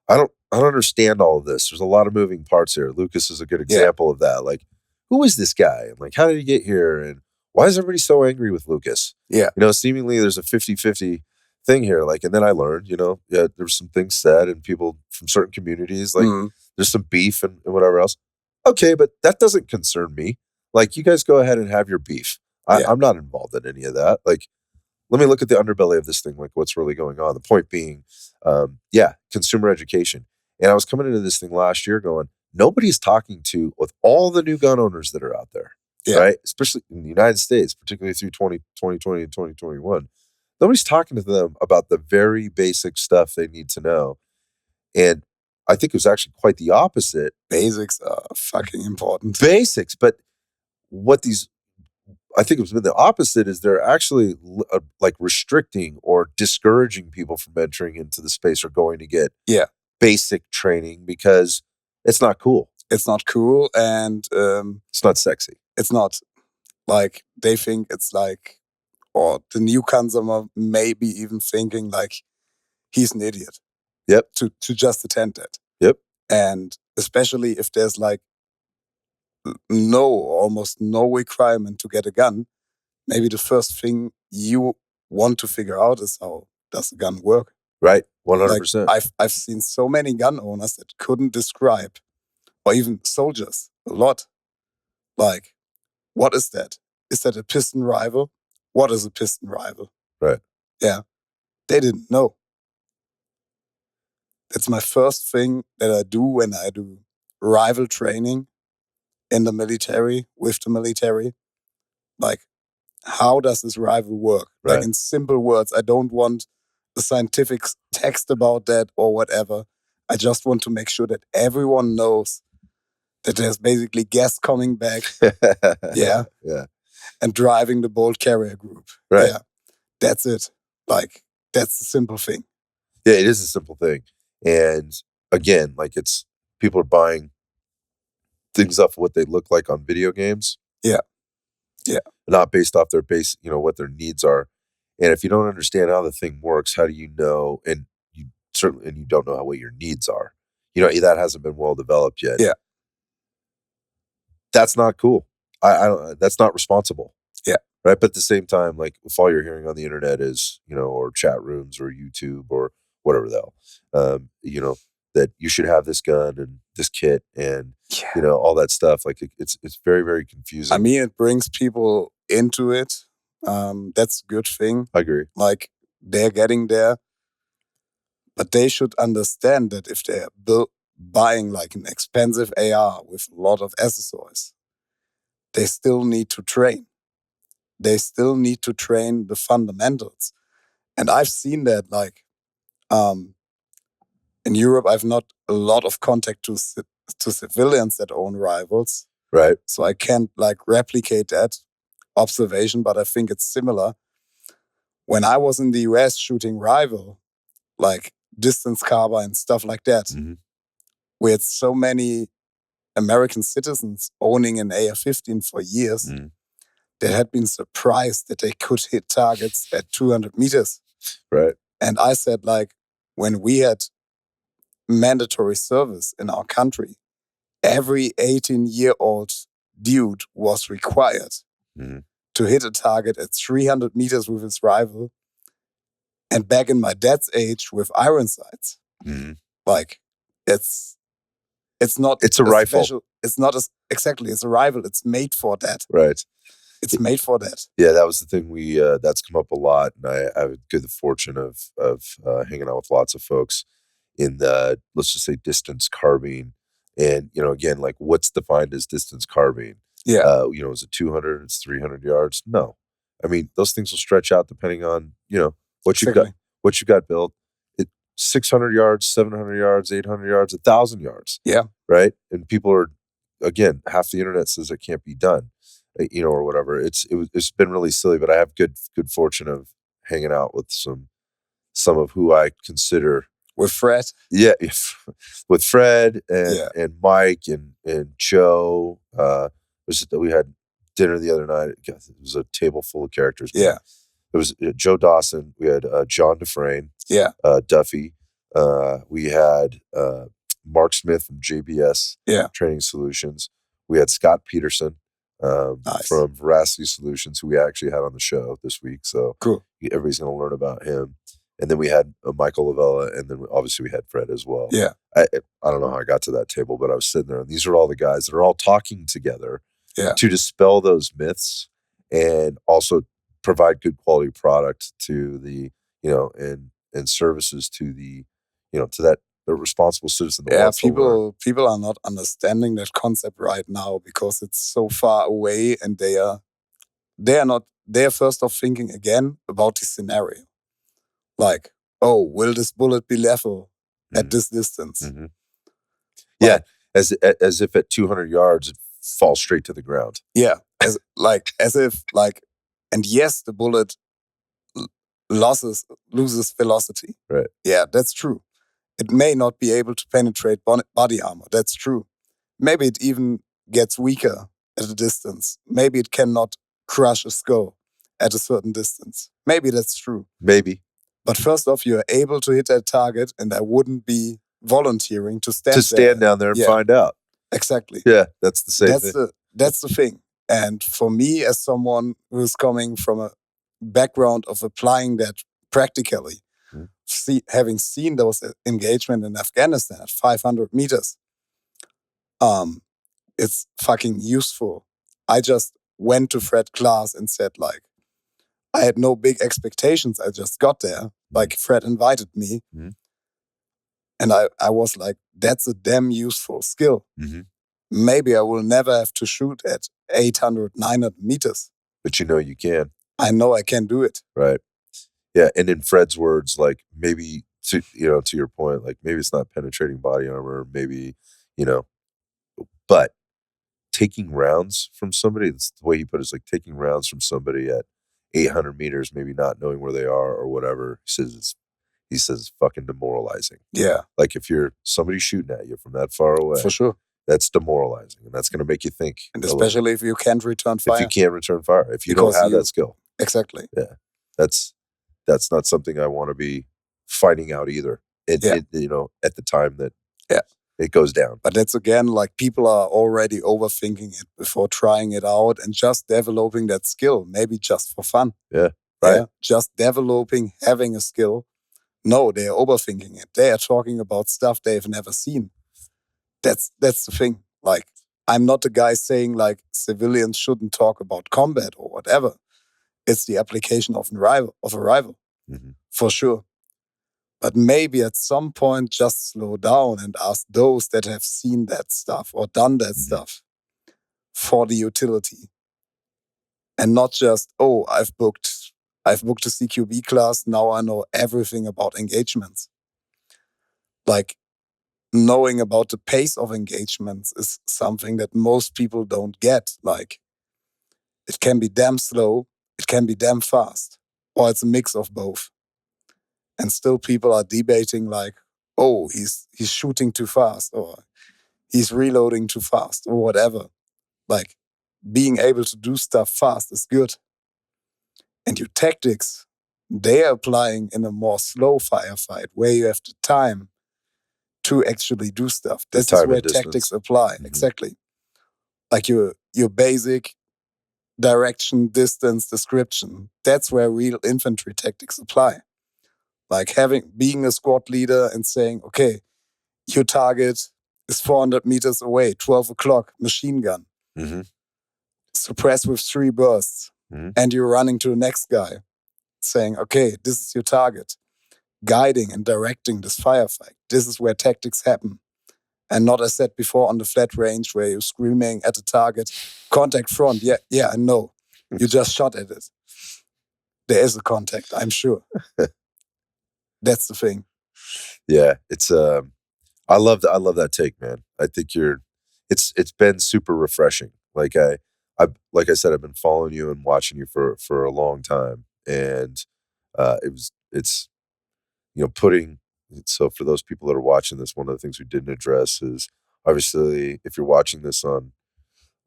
I don't understand all of this. There's a lot of moving parts here. Lucas is a good example of that. Like, who is this guy? And like, how did he get here? And why is everybody so angry with Lucas? Yeah. Seemingly there's a 50-50 thing here. Like, and then I learned, there's some things said, and people from certain communities, like there's some beef and whatever else. Okay, but that doesn't concern me. Like, you guys go ahead and have your beef. I'm not involved in any of that. Like, let me look at the underbelly of this thing, like what's really going on. The point being, consumer education. And I was coming into this thing last year going, nobody's talking to, with all the new gun owners that are out there, right? Especially in the United States, particularly through 2020 and 2021. Nobody's talking to them about the very basic stuff they need to know. And I think it was actually quite the opposite. Basics are fucking important. Basics, but I think it's been the opposite, is they're actually like restricting or discouraging people from entering into the space or going to get basic training, because it's not cool. It's not cool, and it's not sexy. It's not, like, they think it's like, or the new consumer may be even thinking like he's an idiot. Yep. To just attend it. Yep. And especially if there's like almost no requirement to get a gun, maybe the first thing you want to figure out is how does the gun work. Right, 100%. Like, I've seen so many gun owners that couldn't describe, or even soldiers, a lot. Like, what is that? Is that a piston rifle? What is a piston rifle? Right. Yeah, they didn't know. That's my first thing that I do when I do rifle training in the military, with the military. Like, how does this rifle work? Right. Like, in simple words, I don't want a scientific text about that or whatever. I just want to make sure that everyone knows that there's basically gas coming back. Yeah. And driving the bolt carrier group. Right. Yeah. That's it. Like, that's a simple thing. Yeah, it is a simple thing. And again, like, it's people are buying things off of what they look like on video games. Yeah. Yeah. Not based off their base, what their needs are. And if you don't understand how the thing works, how do you know? And you don't know what your needs are. That hasn't been well developed yet. Yeah. That's not cool. I don't. That's not responsible. Yeah. Right. But at the same time, like, if all you're hearing on the internet is, or chat rooms or YouTube or whatever the hell, that you should have this gun and this kit and all that stuff. Like, it's very, very confusing. I mean, it brings people into it. That's a good thing. I agree. Like, they're getting there, but they should understand that if they're buying like an expensive AR with a lot of accessories, they still need to train. They still need to train the fundamentals. And I've seen that, like, in Europe, I've not a lot of contact to civilians that own rifles. Right. So I can't, like, replicate that observation, but I think it's similar. When I was in the US shooting rifle, like distance carbine, stuff like that, mm-hmm. we had so many American citizens owning an AR-15 for years that had been surprised that they could hit targets at 200 meters. Right. And I said, like, when we had mandatory service in our country, every 18-year-old dude was required to hit a target at 300 meters with his rifle. And back in my dad's age with iron sights, like, it's not. It's a rifle. It's not exactly. It's a rifle. It's made for that. Right. It's made for that. Yeah, that was the thing. That's come up a lot, and I have good fortune of hanging out with lots of folks in the, let's just say, distance carbine. And again, like, what's defined as distance carbine? Yeah. Is it 200? It's 300 yards? No, I mean, those things will stretch out depending on what you've got built. 600 yards, 700 yards, 800 yards, 1,000 yards. Yeah. Right. And people are, again, half the internet says it can't be done. Or whatever. It's been really silly, but I have good fortune of hanging out with some of who I consider with Fred. Yeah, with Fred and Mike and Joe. We had dinner the other night. It was a table full of characters. Yeah, it was Joe Dawson. We had John Dufresne. Yeah, Duffy. We had Mark Smith from JBS. Training Solutions. We had Scott Peterson. Nice. From Veracity Solutions, who we actually had on the show this week. So cool. Everybody's going to learn about him. And then we had Michael Lavella, and then obviously we had Fred as well. Yeah. I don't know how I got to that table, but I was sitting there, and these are all the guys that are all talking together to dispel those myths and also provide good quality product to the, and services to the, to that the responsible citizen. People are not understanding that concept right now because it's so far away, and they're first off thinking again about the scenario. Like, oh, will this bullet be lethal at this distance? Mm-hmm. Yeah, as if at 200 yards it falls straight to the ground. Yeah, as if, and yes, the bullet loses velocity. Right. Yeah, that's true. It may not be able to penetrate body armor. That's true. Maybe it even gets weaker at a distance. Maybe it cannot crush a skull at a certain distance. Maybe that's true. Maybe. But first off, you're able to hit that target, and I wouldn't be volunteering to stand down there and find out. Exactly. Yeah, that's the same thing. That's the thing. And for me, as someone who's coming from a background of applying that practically, having seen those engagement in Afghanistan at 500 meters, it's fucking useful. I just went to Fred class and said, like, I had no big expectations. I just got there. Like, Fred invited me. And I was like, that's a damn useful skill. Maybe I will never have to shoot at 800, 900 meters. But you know you can. I know I can do it. Right. Yeah. And in Fred's words, like, maybe, to your point, like, maybe it's not penetrating body armor, maybe, but taking rounds from somebody, that's the way he put it, is like taking rounds from somebody at 800 meters, maybe not knowing where they are or whatever. He says it's fucking demoralizing. Yeah. Like, if you're somebody shooting at you from that far away, for sure, that's demoralizing, and that's going to make you think. And especially if you can't return fire. If you can't return fire, if you don't have that skill. Exactly. Yeah. That's not something I want to be finding out either. At the time that it goes down. But that's again, like, people are already overthinking it before trying it out and just developing that skill, maybe just for fun. Yeah. Right. Yeah? Just developing, having a skill. No, they're overthinking it. They are talking about stuff they've never seen. That's the thing. Like, I'm not the guy saying, like, civilians shouldn't talk about combat or whatever. It's the application of a rifle, for sure. But maybe at some point just slow down and ask those that have seen that stuff or done that stuff for the utility. And not just, oh, I've booked a CQB class, now I know everything about engagements. Like, knowing about the pace of engagements is something that most people don't get. Like, it can be damn slow, it can be damn fast, or it's a mix of both. And still people are debating, like, oh, he's shooting too fast, or he's reloading too fast, or whatever. Like, being able to do stuff fast is good. And your tactics, they are applying in a more slow firefight where you have the time to actually do stuff. This is where tactics apply. Exactly. Like your basic direction, distance, description. That's where real infantry tactics apply. Like being a squad leader and saying, okay, your target is 400 meters away, 12 o'clock, machine gun. Suppress with 3 bursts. And you're running to the next guy saying, okay, this is your target. Guiding and directing this firefight. This is where tactics happen. And not, as said before, on the flat range where you're screaming at the target, contact front. Yeah, I know. You just shot at it. There is a contact, I'm sure. That's the thing. Yeah, it's I love that take, man. I think it's been super refreshing. Like like I said, I've been following you and watching you for a long time, and it's putting. So for those people that are watching this, one of the things we didn't address is, obviously, if you're watching this on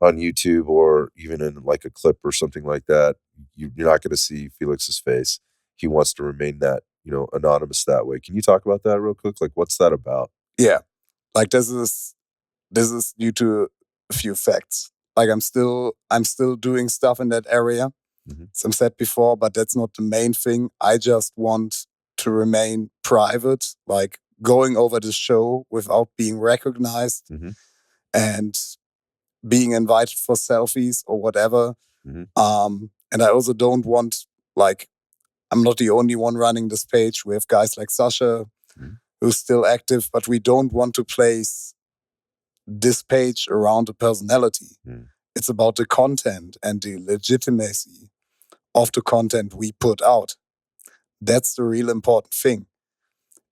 YouTube or even in like a clip or something like that, you're not going to see Felix's face. He wants to remain that, anonymous that way. Can you talk about that real quick? Like, what's that about? Yeah, like this is due to a few facts. Like, I'm still doing stuff in that area, as I said before, but that's not the main thing. I just want to remain private, like going over the show without being recognized and being invited for selfies or whatever. And I also don't want, like, I'm not the only one running this page. We have guys like Sasha who's still active, but we don't want to place this page around a personality. It's about the content and the legitimacy of the content we put out. That's the real important thing.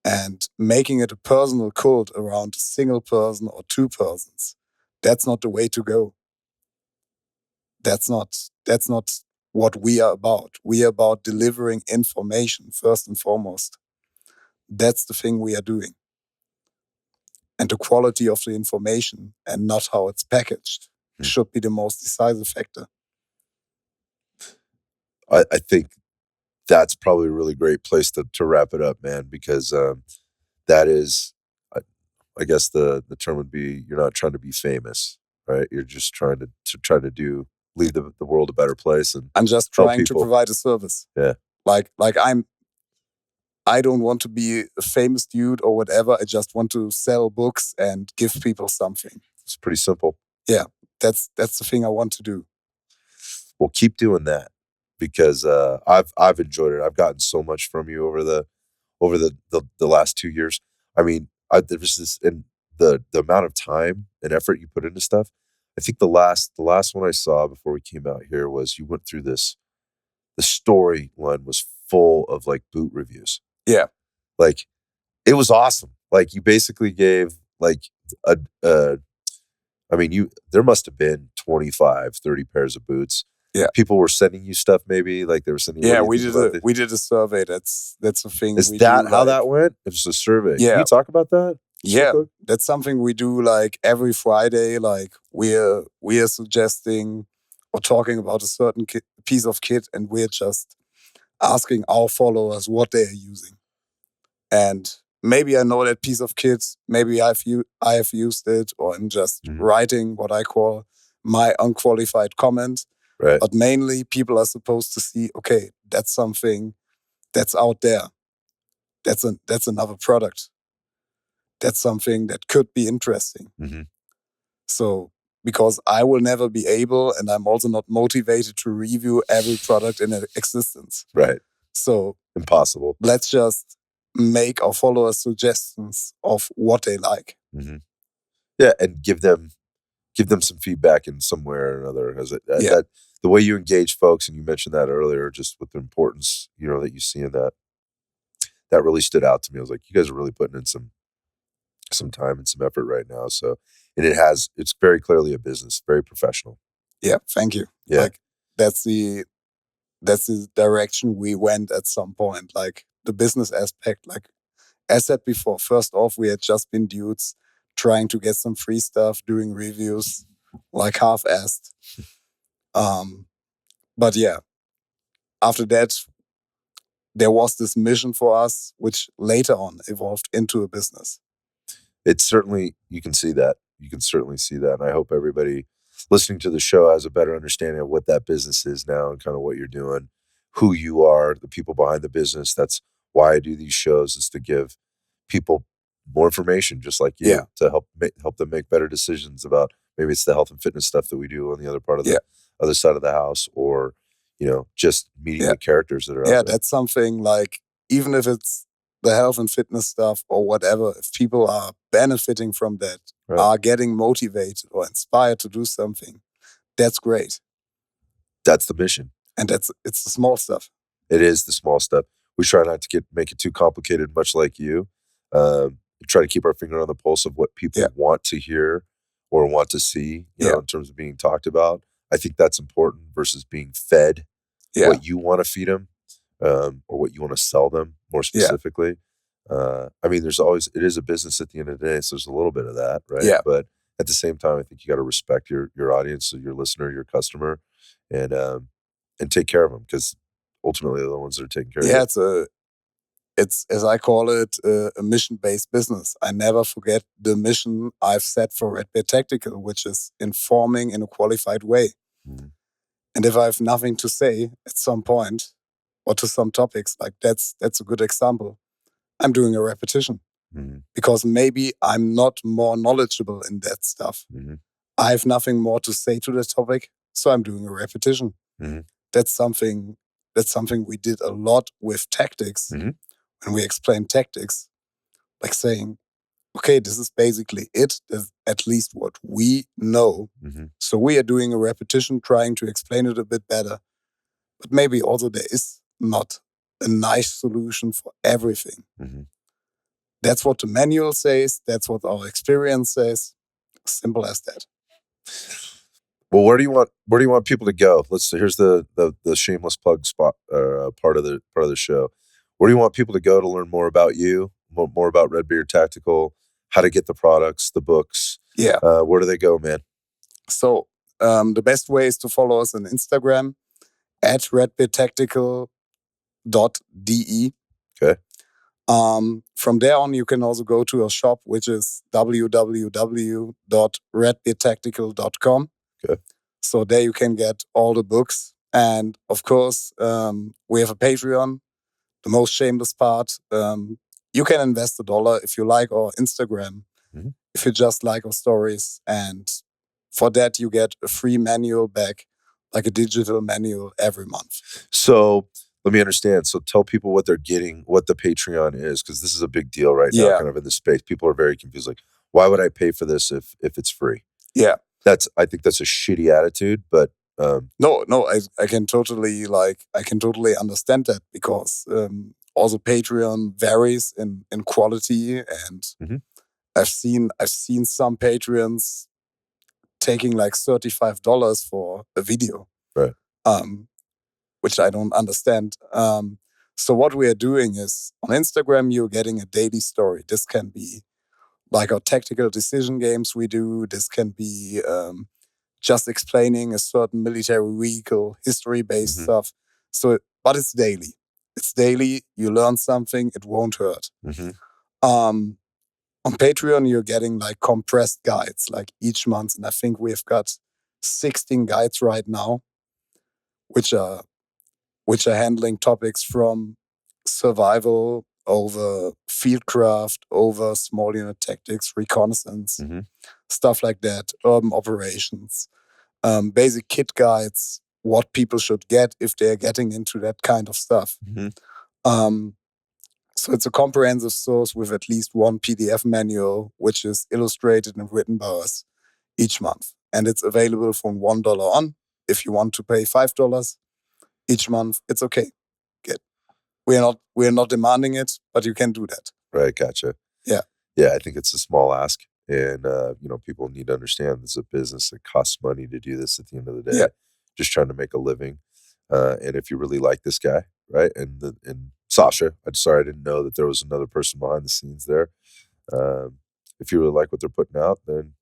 And making it a personal cult around a single person or 2 persons, that's not the way to go. That's not what we are about. We are about delivering information first and foremost. That's the thing we are doing. And the quality of the information and not how it's packaged should be the most decisive factor. I think that's probably a really great place to wrap it up, man, because that is, I guess the term would be, you're not trying to be famous, right? You're just trying to leave the world a better place, and I'm just help trying to people. provide a service. Yeah. Like I don't want to be a famous dude or whatever. I just want to sell books and give people something. It's pretty simple. Yeah, that's the thing I want to do. Well, keep doing that, because I've enjoyed it. I've gotten so much from you over the last 2 years. I mean, there was this, and the amount of time and effort you put into stuff. I think the last one I saw before we came out here was you went through this. The storyline was full of like boot reviews. Yeah. Like, it was awesome. Like, you basically gave like I mean, there must have been 25, 30 pairs of boots. Yeah. People were sending you stuff, maybe like they were sending you. Yeah, we did a survey. That's a thing. Is that how that went? It was a survey. Yeah. Can you talk about that? Yeah, that's something we do like every Friday. Like we are suggesting or talking about a certain piece of kit, and we're just asking our followers what they are using. And maybe I know that piece of kit. Maybe I have used it, or I'm just writing what I call my unqualified comment. Right. But mainly, people are supposed to see, okay, that's something that's out there. That's another product. That's something that could be interesting. Mm-hmm. So, because I will never be able, and I'm also not motivated to review every product in existence. Right. So, impossible. Let's just make our followers suggestions of what they like. Mm-hmm. Yeah, and give them some feedback in some way or another. That the way you engage folks, and you mentioned that earlier, just with the importance, that you see in that really stood out to me. I was like, you guys are really putting in some time and some effort right now. So, and it's very clearly a business, very professional. Yeah, thank you. Yeah. Like that's the direction we went at some point. Like the business aspect, like as said before, first off, we had just been dudes trying to get some free stuff, doing reviews, like half-assed. But yeah, after that, there was this mission for us, which later on evolved into a business. It's certainly, you can see that. You can certainly see that. And I hope everybody listening to the show has a better understanding of what that business is now and kind of what you're doing, who you are, the people behind the business. That's why I do these shows, is to give people more information, just like you, to help them make better decisions about, maybe it's the health and fitness stuff that we do on the other part of the other side of the house, or, just meeting the characters that are out there. That's something like, even if it's the health and fitness stuff or whatever, if people are benefiting from that, are getting motivated or inspired to do something, that's great. That's the mission. And it's the small stuff. It is the small stuff. We try not to make it too complicated, much like you. Try to keep our finger on the pulse of what people want to hear or want to see, in terms of being talked about. I think that's important versus being fed what you want to feed them, or what you want to sell them more specifically. I mean, it is a business at the end of the day, so there's a little bit of that, right? Yeah. But at the same time, I think you got to respect your audience, your listener, your customer, and take care of them, because ultimately they're the ones that are taking care of you. Yeah, it's, as I call it, a mission-based business. I never forget the mission I've set for Red Bear Tactical, which is informing in a qualified way. Mm-hmm. And if I have nothing to say at some point, or to some topics, like that's a good example, I'm doing a repetition. Mm-hmm. Because maybe I'm not more knowledgeable in that stuff. Mm-hmm. I have nothing more to say to the topic, so I'm doing a repetition. Mm-hmm. That's something we did a lot with tactics. Mm-hmm. When we explain tactics, like saying, okay, this is basically it. This is at least what we know. Mm-hmm. So we are doing a repetition, trying to explain it a bit better. But maybe also there is not a nice solution for everything. Mm-hmm. That's what the manual says. That's what our experience says. Simple as that. Well, where do you want people to go? Here's the shameless plug spot, part of the show. Where do you want people to go to learn more about you, more about Red Beard Tactical, how to get the products, the books? Yeah. Where do they go, man? So the best way is to follow us on Instagram at redbeardtactical.de. Okay. From there on, you can also go to our shop, which is www.redbeardtactical.com. Okay. So there you can get all the books. And of course, we have a Patreon. The most shameless part, you can invest $1 if you like our Instagram, if you just like our stories. And for that, you get a free manual back, like a digital manual every month. So let me understand. So tell people what they're getting, what the Patreon is, because this is a big deal right now, kind of in the space. People are very confused. Like, why would I pay for this if it's free? Yeah. I think that's a shitty attitude, but no, I can totally understand that, because also Patreon varies in quality, and I've seen some Patreons taking like $35 for a video, right? Which I don't understand. So what we are doing is, on Instagram, you're getting a daily story. This can be like our tactical decision games we do. This can be just explaining a certain military vehicle, history-based stuff. So, but it's daily. It's daily. You learn something. It won't hurt. On Patreon, you're getting like compressed guides, like each month, and I think we've got 16 guides right now, which are handling topics from survival over fieldcraft, over small unit tactics, reconnaissance, stuff like that, urban operations, basic kit guides, what people should get if they're getting into that kind of stuff. So it's a comprehensive source with at least one PDF manual, which is illustrated and written by us each month. And it's available from $1 on. If you want to pay $5 each month, it's okay. We're not demanding it, but you can do that. Right, gotcha. Yeah. Yeah, I think it's a small ask. And, people need to understand this is a business that costs money to do this at the end of the day. Yeah. Just trying to make a living. And if you really like this guy, right, and Sasha, I'm sorry I didn't know that there was another person behind the scenes there. If you really like what they're putting out, then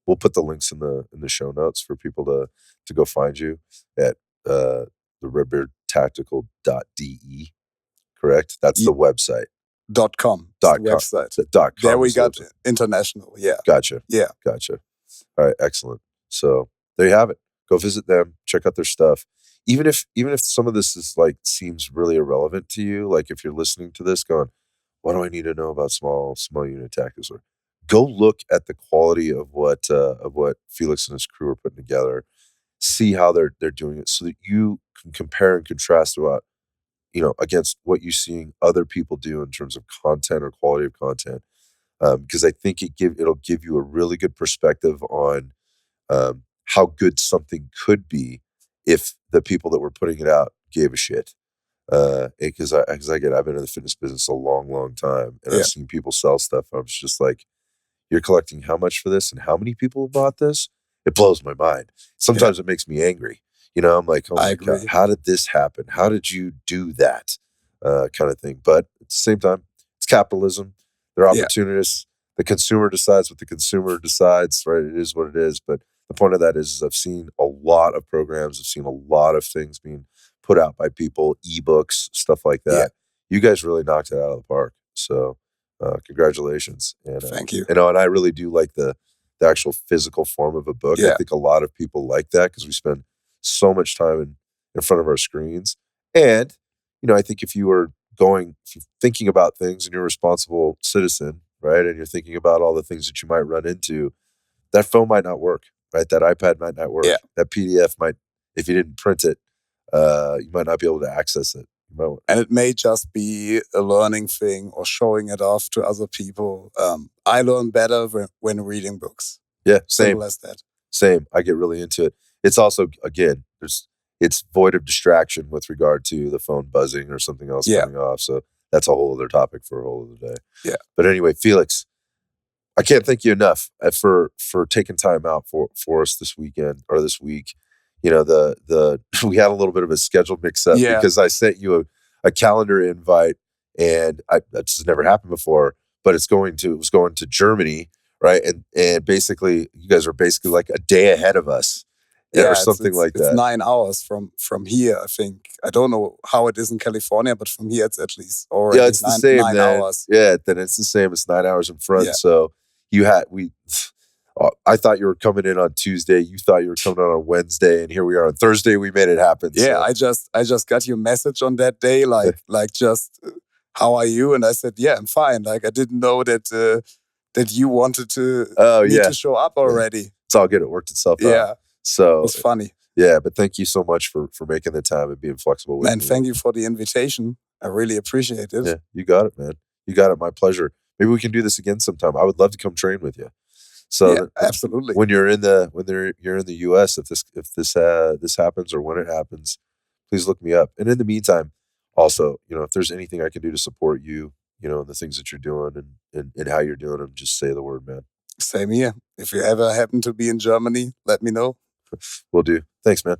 we'll put the links in the show notes for people to go find you at the redbeardtactical.de, correct? That's the website. .com. .com. Website. .com. There we got international. Yeah. Gotcha. Yeah. Gotcha. All right. Excellent. So there you have it. Go visit them. Check out their stuff. Even if some of this is like seems really irrelevant to you, like if you're listening to this going, what do I need to know about small unit tactics? Or go look at the quality of what Felix and his crew are putting together. See how they're doing it, so that you can compare and contrast about, against what you're seeing other people do in terms of content or quality of content. Because I think it'll give you a really good perspective on how good something could be if the people that were putting it out gave a shit. Because I've been in the fitness business a long, long time, and I've seen people sell stuff. And I was just like, you're collecting how much for this, and how many people have bought this? It blows my mind. Sometimes it makes me angry. I'm like, oh my God, how did this happen? How did you do that? Kind of thing. But at the same time, it's capitalism. They're opportunists. The consumer decides what the consumer decides, right? It is what it is. But the point of that is I've seen a lot of programs. I've seen a lot of things being put out by people, ebooks, stuff like that. You guys really knocked it out of the park. So congratulations. And, thank you. And I really do like the actual physical form of a book. I think a lot of people like that because we spend so much time in front of our screens. And, I think if you're thinking about things and you're a responsible citizen, right, and you're thinking about all the things that you might run into, that phone might not work, right? That iPad might not work. That PDF might, if you didn't print it, you might not be able to access it. And it may just be a learning thing or showing it off to other people. I learn better when reading books. Yeah, same. Simple as that. Same. I get really into it. It's also, again, it's void of distraction with regard to the phone buzzing or something else coming off. So that's a whole other topic for a whole other day. Yeah. But anyway, Felix, I can't thank you enough for taking time out for us this weekend or this week. We had a little bit of a schedule mix up because I sent you a calendar invite, and that's just never happened before. But it was going to Germany, right? And basically, you guys are basically like a day ahead of us. Yeah, or something like it's that. 9 hours from here, I think. I don't know how it is in California, but from here it's at least already Yeah, it's the same. nine Then hours. yeah, then it's the same. It's 9 hours in front. Yeah. So I thought you were coming in on Tuesday. You thought you were coming on Wednesday, and here we are on Thursday. We made it happen. Yeah, so. I just got your message on that day, like just how are you? And I said, yeah, I'm fine. Like I didn't know that that you wanted to to show up already. Yeah. It's all good. It worked itself out. Yeah. So it was funny. Yeah, but thank you so much for making the time and being flexible with me. Man, thank you for the invitation. I really appreciate it. Yeah, you got it, man. You got it. My pleasure. Maybe we can do this again sometime. I would love to come train with you. So yeah, absolutely. When you're in the US, if this happens or when it happens, please look me up. And in the meantime, also, if there's anything I can do to support you, and the things that you're doing and how you're doing them, just say the word, man. Same here. If you ever happen to be in Germany, let me know. Will do. Thanks, man.